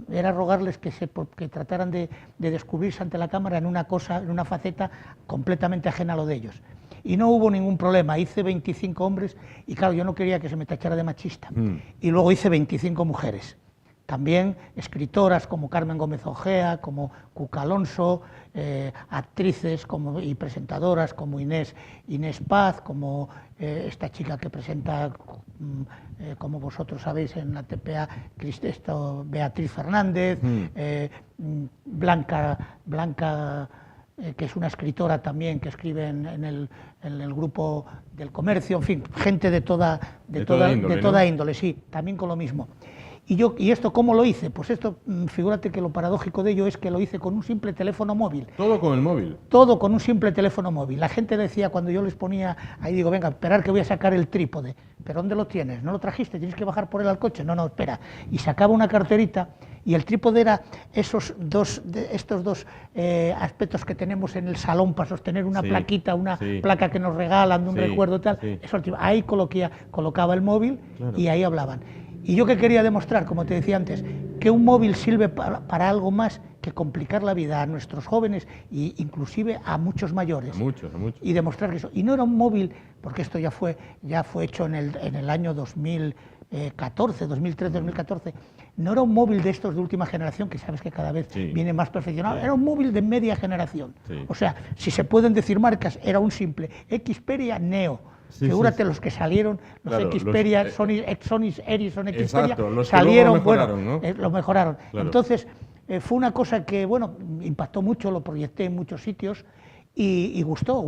[SPEAKER 6] era rogarles que trataran de descubrirse ante la cámara en una faceta completamente ajena a lo de ellos. Y no hubo ningún problema, hice 25 hombres y claro, yo no quería que se me tachara de machista. Y luego hice 25 mujeres, también escritoras como Carmen Gómez Ojea, como Cuca Alonso, actrices y presentadoras como Inés Paz, como esta chica que presenta, como vosotros sabéis, en la TPA, Beatriz Fernández, Blanca que es una escritora también, que escribe en el grupo del Comercio, en fin, gente de toda índole, sí, también con lo mismo. ¿Y esto cómo lo hice? Pues esto, figúrate que lo paradójico de ello es que lo hice con un simple teléfono móvil.
[SPEAKER 1] ¿Todo con el móvil?
[SPEAKER 6] Todo con un simple teléfono móvil. La gente decía, cuando yo les ponía, ahí digo, venga, esperar que voy a sacar el trípode. ¿Pero dónde lo tienes? ¿No lo trajiste? ¿Tienes que bajar por él al coche? No, espera. Y sacaba una carterita y el trípode era estos dos aspectos que tenemos en el salón para sostener una plaquita, una placa que nos regalan de un recuerdo tal. Eso, ahí colocaba el móvil y ahí hablaban. Y yo que quería demostrar, como te decía antes, que un móvil sirve para algo más que complicar la vida a nuestros jóvenes e inclusive a muchos mayores.
[SPEAKER 1] A muchos.
[SPEAKER 6] Y demostrar que eso. Y no era un móvil, porque esto ya fue hecho en el año 2014, 2013, 2014. No era un móvil de estos de última generación, que sabes que cada vez viene más perfeccionado. Era un móvil de media generación. O sea, si se pueden decir marcas, era un simple Xperia Neo. Figúrate los que salieron, los Xperia, Sony Ericsson Xperia, salieron, lo mejoraron. Claro. Entonces, fue una cosa que, bueno, impactó mucho, lo proyecté en muchos sitios y gustó.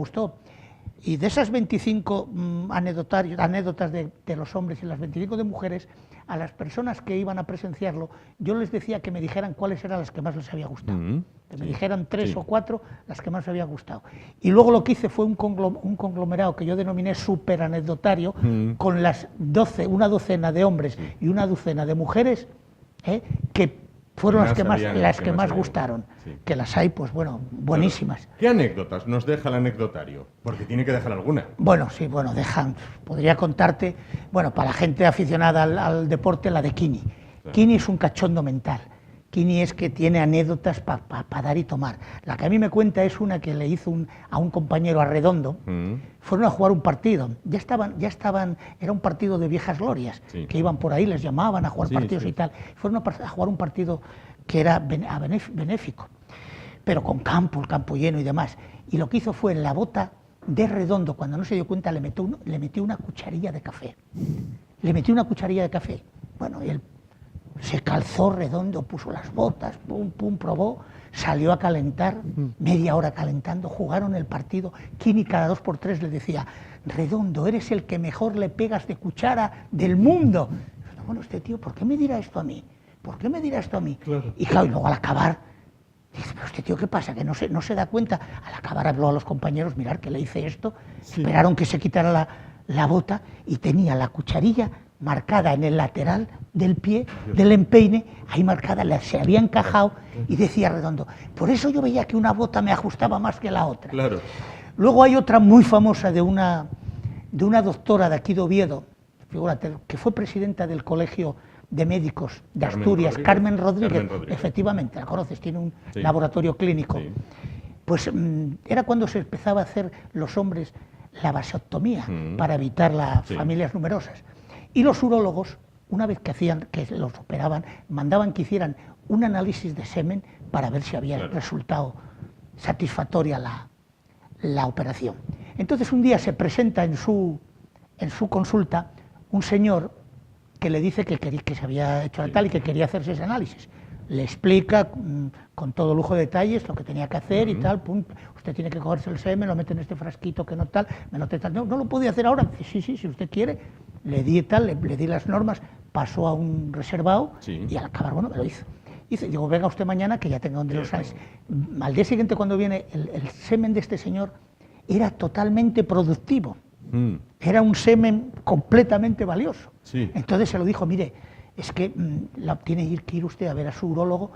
[SPEAKER 6] Y de esas 25 anécdotas de los hombres y las 25 de mujeres, a las personas que iban a presenciarlo, yo les decía que me dijeran cuáles eran las que más les había gustado. Que me dijeran 3 o 4 las que más les había gustado. Y luego lo que hice fue un conglomerado que yo denominé súper anecdotario, con una docena de hombres y una docena de mujeres, que fueron las que más gustaron, que las hay, pues bueno, buenísimas.
[SPEAKER 1] Claro. ¿Qué anécdotas nos deja el anecdotario? Porque tiene que dejar alguna.
[SPEAKER 6] Bueno, sí, podría contarte, bueno, para la gente aficionada al deporte, la de Kini. Claro. Kini es un cachondo mental. Kini es que tiene anécdotas para dar y tomar. La que a mí me cuenta es una que le hizo a un compañero Arredondo. Fueron a jugar un partido. Ya estaban, era un partido de viejas glorias, que iban por ahí, les llamaban a jugar partidos y tal. Fueron a jugar un partido que era benéfico, pero con el campo lleno y demás. Y lo que hizo fue en la bota de Redondo, cuando no se dio cuenta, le metió una cucharilla de café. Bueno, y él se calzó Redondo, puso las botas, probó, salió a calentar, media hora calentando, jugaron el partido. Kini cada 2 por 3 le decía, Redondo, eres el que mejor le pegas de cuchara del mundo. Bueno, este tío, ¿por qué me dirá esto a mí? Claro. Y claro, y luego al acabar, dice, pero este tío, ¿qué pasa? Que no se da cuenta. Al acabar habló a los compañeros, mirar que le hice esto, esperaron que se quitara la bota y tenía la cucharilla marcada en el lateral del pie, del empeine, ahí marcada, se había encajado y decía Redondo, por eso yo veía que una bota me ajustaba más que la otra.
[SPEAKER 1] Claro.
[SPEAKER 6] Luego hay otra muy famosa de una doctora de aquí de Oviedo, figúrate, que fue presidenta del Colegio de Médicos de Asturias, Carmen Rodríguez, efectivamente, la conoces, tiene un laboratorio clínico. Pues era cuando se empezaba a hacer los hombres la vasectomía para evitar las familias numerosas. Y los urólogos, una vez que los operaban, mandaban que hicieran un análisis de semen para ver si había resultado satisfactoria la operación. Entonces un día se presenta en su consulta un señor que le dice que se había hecho tal y que quería hacerse ese análisis. Le explica con todo lujo de detalles lo que tenía que hacer y tal, usted tiene que cogerse el semen, lo mete en este frasquito que no tal, no lo podía hacer ahora. Dice, sí, si usted quiere, le di las normas, pasó a un reservado y al acabar, bueno, me lo hizo. Digo, venga usted mañana que ya tenga donde los análisis. Al día siguiente cuando viene, el semen de este señor era totalmente productivo, era un semen completamente valioso. Entonces se lo dijo, mire, es que tiene que ir usted a ver a su urólogo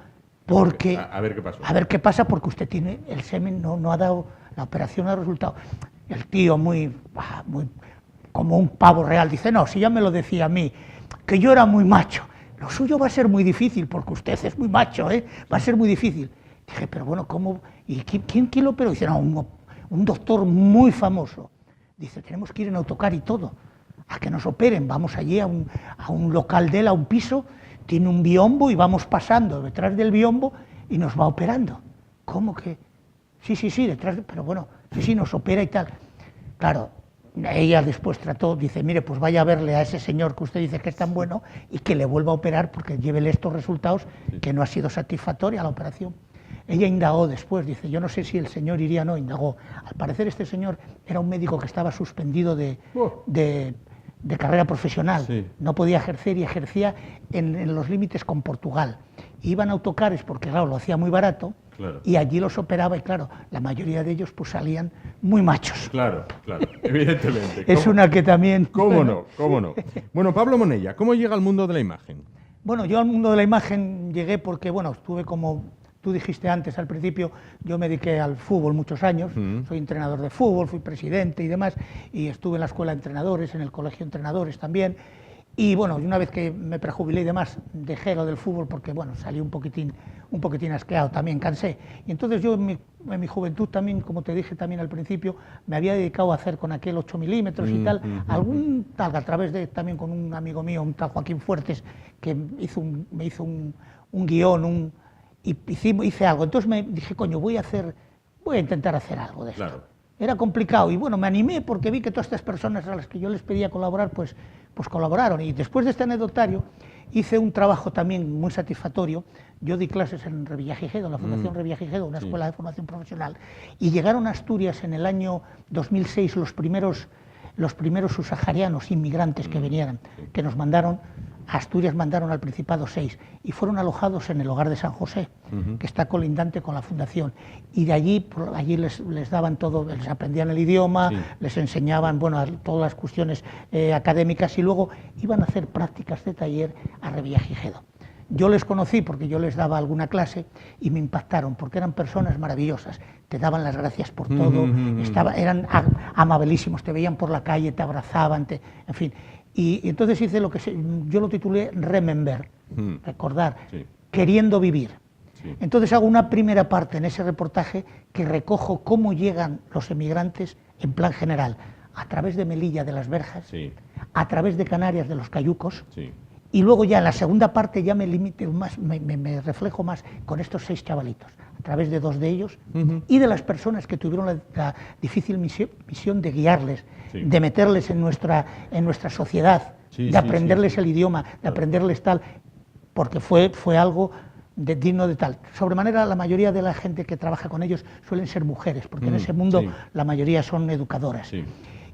[SPEAKER 6] porque
[SPEAKER 1] a ver qué pasó.
[SPEAKER 6] A ver qué pasa porque usted tiene el semen, no ha dado, la operación no ha resultado. El tío muy como un pavo real dice, no, si ya me lo decía a mí, que yo era muy macho, lo suyo va a ser muy difícil porque usted es muy macho, va a ser muy difícil. Dije, pero bueno, ¿cómo? ¿Y quién lo operó? Dice, no, un doctor muy famoso. Dice, tenemos que ir en autocar y todo, a que nos operen, vamos allí a un local de él, a un piso, tiene un biombo y vamos pasando detrás del biombo y nos va operando. ¿Cómo que? Sí, detrás pero bueno, sí, nos opera y tal. Claro, ella después trató, dice, mire, pues vaya a verle a ese señor que usted dice que es tan bueno y que le vuelva a operar porque llévele estos resultados que no ha sido satisfactoria la operación. Ella indagó después, dice, yo no sé si el señor iría o no, indagó. Al parecer este señor era un médico que estaba suspendido de carrera profesional, sí. No podía ejercer y ejercía en los límites con Portugal. Iban a autocares porque, claro, lo hacía muy barato, claro. Y allí los operaba y, claro, la mayoría de ellos pues salían muy machos.
[SPEAKER 1] Claro, claro, evidentemente.
[SPEAKER 6] Es una que también...
[SPEAKER 1] ¿Cómo no? ¿Cómo no? Bueno, Pablo Monella, ¿cómo llega al mundo de la imagen?
[SPEAKER 6] Bueno, yo al mundo de la imagen llegué porque, bueno, estuve como... Tú dijiste antes, al principio, yo me dediqué al fútbol muchos años, soy entrenador de fútbol, fui presidente y demás, y estuve en la escuela de entrenadores, en el colegio de entrenadores también, y bueno, una vez que me prejubilé y demás, dejé lo del fútbol porque, bueno, salí un poquitín asqueado, también cansé, y entonces yo en mi juventud también, como te dije también al principio, me había dedicado a hacer con aquel 8 milímetros y tal, a través de, también con un amigo mío, un tal Joaquín Fuertes, que me hizo un guión, y hice algo. Entonces me dije, coño, voy a intentar hacer algo de esto. Claro. Era complicado y bueno, me animé porque vi que todas estas personas a las que yo les pedía colaborar, pues colaboraron. Y después de este anecdotario hice un trabajo también muy satisfactorio. Yo di clases en Revillagigedo, en la Fundación Revillagigedo, una escuela de formación profesional, y llegaron a Asturias en el año 2006 los primeros subsaharianos inmigrantes que venían, que nos mandaron. A Asturias mandaron al Principado 6 y fueron alojados en el Hogar de San José, que está colindante con la Fundación. Y de allí les daban todo, les aprendían el idioma, les enseñaban todas las cuestiones académicas y luego iban a hacer prácticas de taller a Revillagigedo. Yo les conocí porque yo les daba alguna clase y me impactaron porque eran personas maravillosas, te daban las gracias por todo, eran amabilísimos, te veían por la calle, te abrazaban, en fin. Y entonces hice lo que yo lo titulé Remember, recordar, queriendo vivir. Sí. Entonces hago una primera parte en ese reportaje que recojo cómo llegan los emigrantes en plan general, a través de Melilla de las Verjas, a través de Canarias de los Cayucos, y luego ya en la segunda parte ya me limito más, me reflejo más con estos 6 chavalitos, a través de 2 de ellos y de las personas que tuvieron la difícil misión de guiarles, de meterles en nuestra sociedad, de aprenderles el idioma, de aprenderles tal, porque fue algo digno de tal. Sobremanera, la mayoría de la gente que trabaja con ellos suelen ser mujeres, porque en ese mundo la mayoría son educadoras.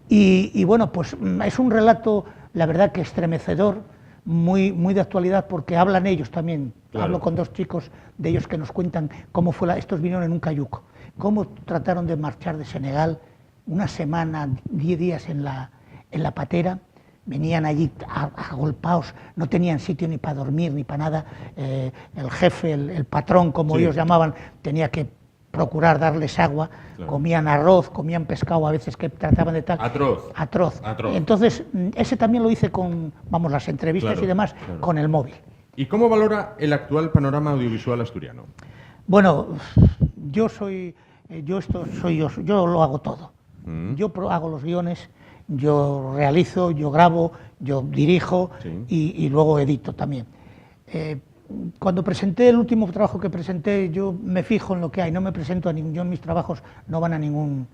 [SPEAKER 6] Y bueno, pues es un relato, la verdad que estremecedor, muy de actualidad, porque hablan ellos también. Claro. Hablo con 2 chicos de ellos que nos cuentan cómo fue estos vinieron en un cayuco, cómo trataron de marchar de Senegal, una semana, 10 días en la patera, venían allí agolpados, no tenían sitio ni para dormir ni para nada, el jefe, el patrón, como ellos llamaban, tenía que procurar darles agua, comían arroz, comían pescado, a veces que trataban de tal. Atroz. Entonces, ese también lo hice con, las entrevistas y demás, con el móvil.
[SPEAKER 1] ¿Y cómo valora el actual panorama audiovisual asturiano?
[SPEAKER 6] Bueno, yo lo hago todo. Yo hago los guiones, yo realizo, yo grabo, yo dirijo y luego edito también. Cuando presenté el último trabajo que presenté, yo me fijo en lo que hay, no me presento yo en mis trabajos no van a ningún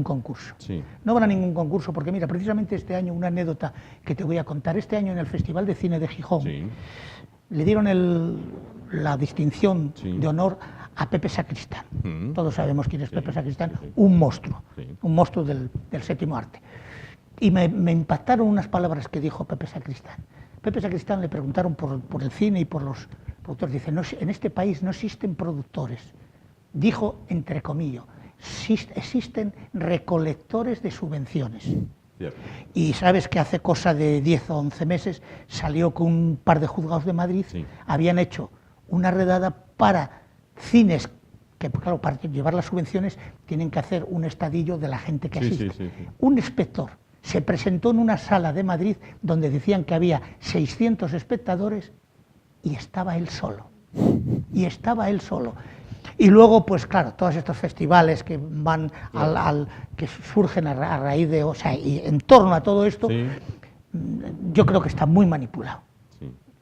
[SPEAKER 6] concurso. No van a ningún concurso porque mira, precisamente este año, una anécdota que te voy a contar, este año en el Festival de Cine de Gijón le dieron la distinción de honor a Pepe Sacristán. Todos sabemos quién es Pepe Sacristán, un monstruo del séptimo arte. Y me impactaron unas palabras que dijo Pepe Sacristán. Pepe Sacristán le preguntaron por el cine y por los productores. Dice, no, en este país no existen productores. Dijo, entre comillas, existen recolectores de subvenciones. Y sabes que hace cosa de 10 o 11 meses salió con un par de juzgados de Madrid, habían hecho una redada para cines que, claro, para llevar las subvenciones tienen que hacer un estadillo de la gente que asiste. Un inspector se presentó en una sala de Madrid donde decían que había 600 espectadores y estaba él solo. Y luego, pues claro, todos estos festivales que van que surgen a raíz de, y en torno a todo esto, yo creo que está muy manipulado.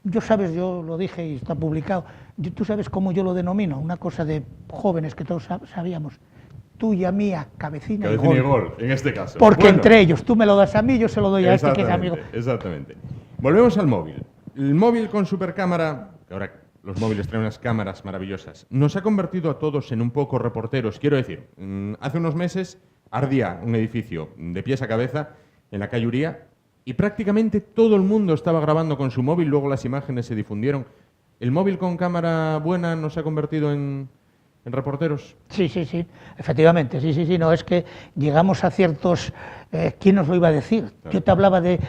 [SPEAKER 6] Yo lo dije y está publicado, tú sabes cómo yo lo denomino, una cosa de jóvenes que todos sabíamos, tuya, mía, cabecina y gol,
[SPEAKER 1] en este caso.
[SPEAKER 6] Porque entre ellos, tú me lo das a mí, yo se lo doy a este que es amigo.
[SPEAKER 1] Exactamente. Volvemos al móvil. El móvil con supercámara, que ahora Los móviles traen unas cámaras maravillosas. Nos ha convertido a todos en un poco reporteros. Quiero decir, hace unos meses ardía un edificio de pies a cabeza en la calle Uría y prácticamente todo el mundo estaba grabando con su móvil, luego las imágenes se difundieron. ¿El móvil con cámara buena nos ha convertido en reporteros?
[SPEAKER 6] Sí, efectivamente, sí, no, es que llegamos a ciertos... ¿quién nos lo iba a decir? Claro. Yo te hablaba de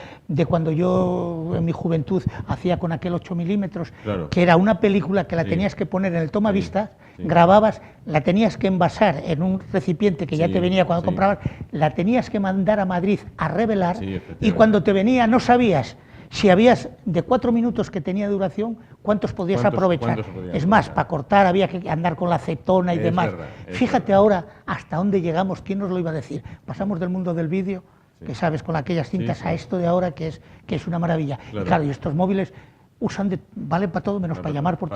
[SPEAKER 6] cuando yo en mi juventud hacía con aquel 8 milímetros, claro, que era una película que la tenías que poner en el tomavistas, grababas, la tenías que envasar en un recipiente que ya te venía cuando comprabas, la tenías que mandar a Madrid a revelar, y cuando te venía no sabías si habías de 4 minutos que tenía duración, ¿cuántos podías aprovechar? Es más, para cortar había que andar con la acetona y demás. Fíjate ahora hasta dónde llegamos, ¿quién nos lo iba a decir? Pasamos del mundo del vídeo, que sabes, con aquellas cintas, a esto de ahora que es una maravilla. Claro. Y claro, y estos móviles valen para todo menos para llamar por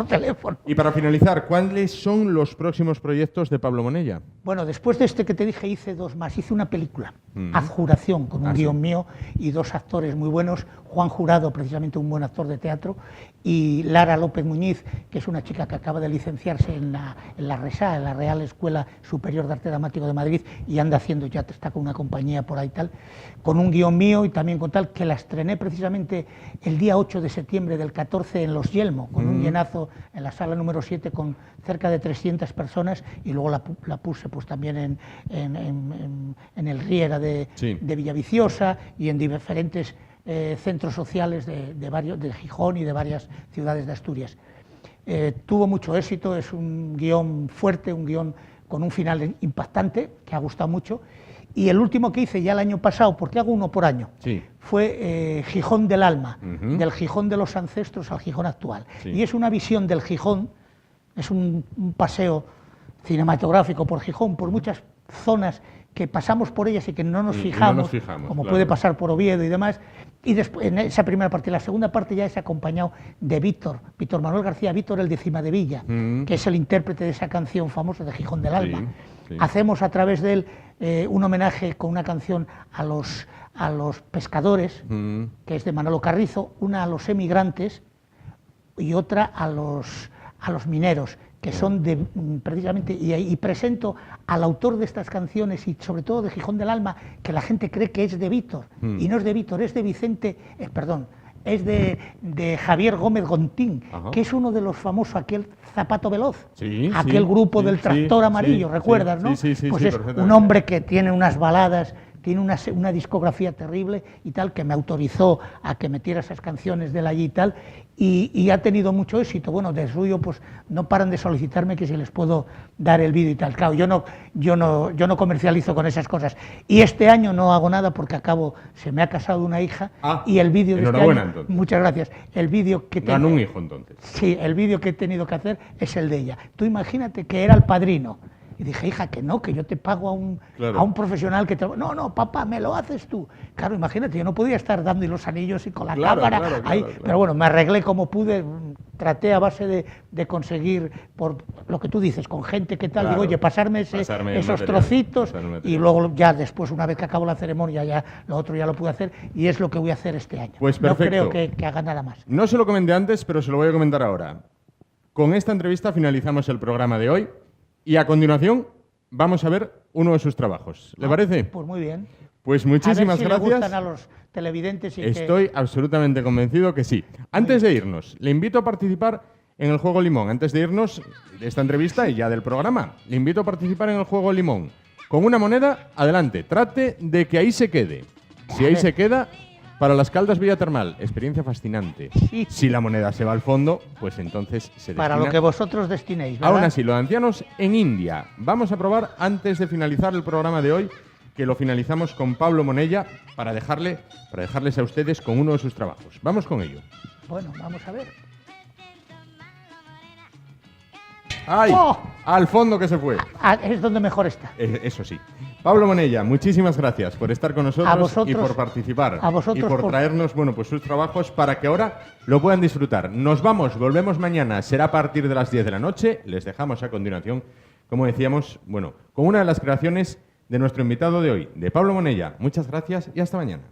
[SPEAKER 6] teléfono.
[SPEAKER 1] Y para finalizar, ¿cuáles son los próximos proyectos de Pablo Monella?
[SPEAKER 6] Bueno, después de este que te dije hice 2 más. Hice una película, Adjuración, con un guión mío y 2 actores muy buenos, Juan Jurado, precisamente un buen actor de teatro, y Lara López Muñiz, que es una chica que acaba de licenciarse en la RESA, en la Real Escuela Superior de Arte Dramático de Madrid, y anda haciendo, ya está con una compañía por ahí tal, con un guión mío y también con tal, que la estrené precisamente el día 8 de septiembre del 14 en Los Yelmo, con un llenazo en la sala número 7 con cerca de 300 personas, y luego la puse pues también en el Riera de Villaviciosa y en diferentes centros sociales de Gijón y de varias ciudades de Asturias. Tuvo mucho éxito, es un guión fuerte, un guión con un final impactante, que ha gustado mucho. Y el último que hice ya el año pasado, porque hago uno por año, fue Gijón del alma, del Gijón de los ancestros al Gijón actual. Y es una visión del Gijón, es un paseo cinematográfico por Gijón, por muchas zonas que pasamos por ellas y que no nos fijamos, como puede pasar por Oviedo y demás. Y después, en esa primera parte, la segunda parte ya es acompañado de Víctor Manuel García, Víctor el de Cimadevilla, que es el intérprete de esa canción famosa de Gijón del alma. Hacemos a través de él un homenaje con una canción a los pescadores, que es de Manolo Carrizo, una a los emigrantes y otra a los mineros, que son precisamente, y presento al autor de estas canciones y sobre todo de Gijón del alma, que la gente cree que es de Víctor, y no es de Víctor, es de es de Javier Gómez Gontín, que es uno de los famosos, aquel Zapato Veloz, aquel grupo del tractor amarillo, ¿recuerdas, no? Pues es un hombre que tiene unas baladas, tiene una discografía terrible y tal, que me autorizó a que metiera esas canciones de él allí y tal, y ha tenido mucho éxito. Bueno, de suyo pues no paran de solicitarme que si les puedo dar el vídeo y tal. Claro, yo no comercializo con esas cosas. Y este año no hago nada porque se me ha casado una hija, y el vídeo de este año, entonces. Muchas gracias. El vídeo que
[SPEAKER 1] ganó un hijo entonces.
[SPEAKER 6] Sí, el vídeo que he tenido que hacer es el de ella. Tú imagínate que era el padrino. Y dije, hija, que yo te pago a un profesional que te... No, papá, me lo haces tú. Claro, imagínate, yo no podía estar dando los anillos y con la cámara ahí. Pero bueno, me arreglé como pude, traté a base de conseguir, por lo que tú dices, con gente que tal, digo, oye, pasarme esos trocitos, y luego ya después, una vez que acabó la ceremonia, ya lo otro ya lo pude hacer, y es lo que voy a hacer este año.
[SPEAKER 1] Pues perfecto.
[SPEAKER 6] No creo que haga nada más.
[SPEAKER 1] No se lo comenté antes, pero se lo voy a comentar ahora. Con esta entrevista finalizamos el programa de hoy. Y a continuación vamos a ver uno de sus trabajos. ¿Le parece?
[SPEAKER 6] Pues muy bien.
[SPEAKER 1] Pues muchísimas
[SPEAKER 6] gracias.
[SPEAKER 1] Le
[SPEAKER 6] gustan a los televidentes.
[SPEAKER 1] Estoy absolutamente convencido que sí. Antes de irnos, le invito a participar en el Juego Limón. Antes de irnos de esta entrevista y ya del programa, le invito a participar en el Juego Limón. Con una moneda, adelante. Trate de que ahí se quede. Si ahí se queda... Para las Caldas Villa Termal, experiencia fascinante. Sí. Si la moneda se va al fondo, pues entonces se destina...
[SPEAKER 6] Para lo que vosotros destinéis, ¿verdad?
[SPEAKER 1] Aún así, los ancianos en India. Vamos a probar, antes de finalizar el programa de hoy, que lo finalizamos con Pablo Monella, para dejarles a ustedes con uno de sus trabajos. Vamos con ello.
[SPEAKER 6] Bueno, vamos a ver.
[SPEAKER 1] ¡Ay! ¡Oh! Al fondo que se fue.
[SPEAKER 6] Es donde mejor está.
[SPEAKER 1] Eso sí. Pablo Monella, muchísimas gracias por estar con nosotros y por participar.
[SPEAKER 6] A vosotros
[SPEAKER 1] y por traernos pues sus trabajos para que ahora lo puedan disfrutar. Nos vamos, volvemos mañana. Será a partir de las 10 de la noche. Les dejamos a continuación, como decíamos, con una de las creaciones de nuestro invitado de hoy, de Pablo Monella. Muchas gracias y hasta mañana.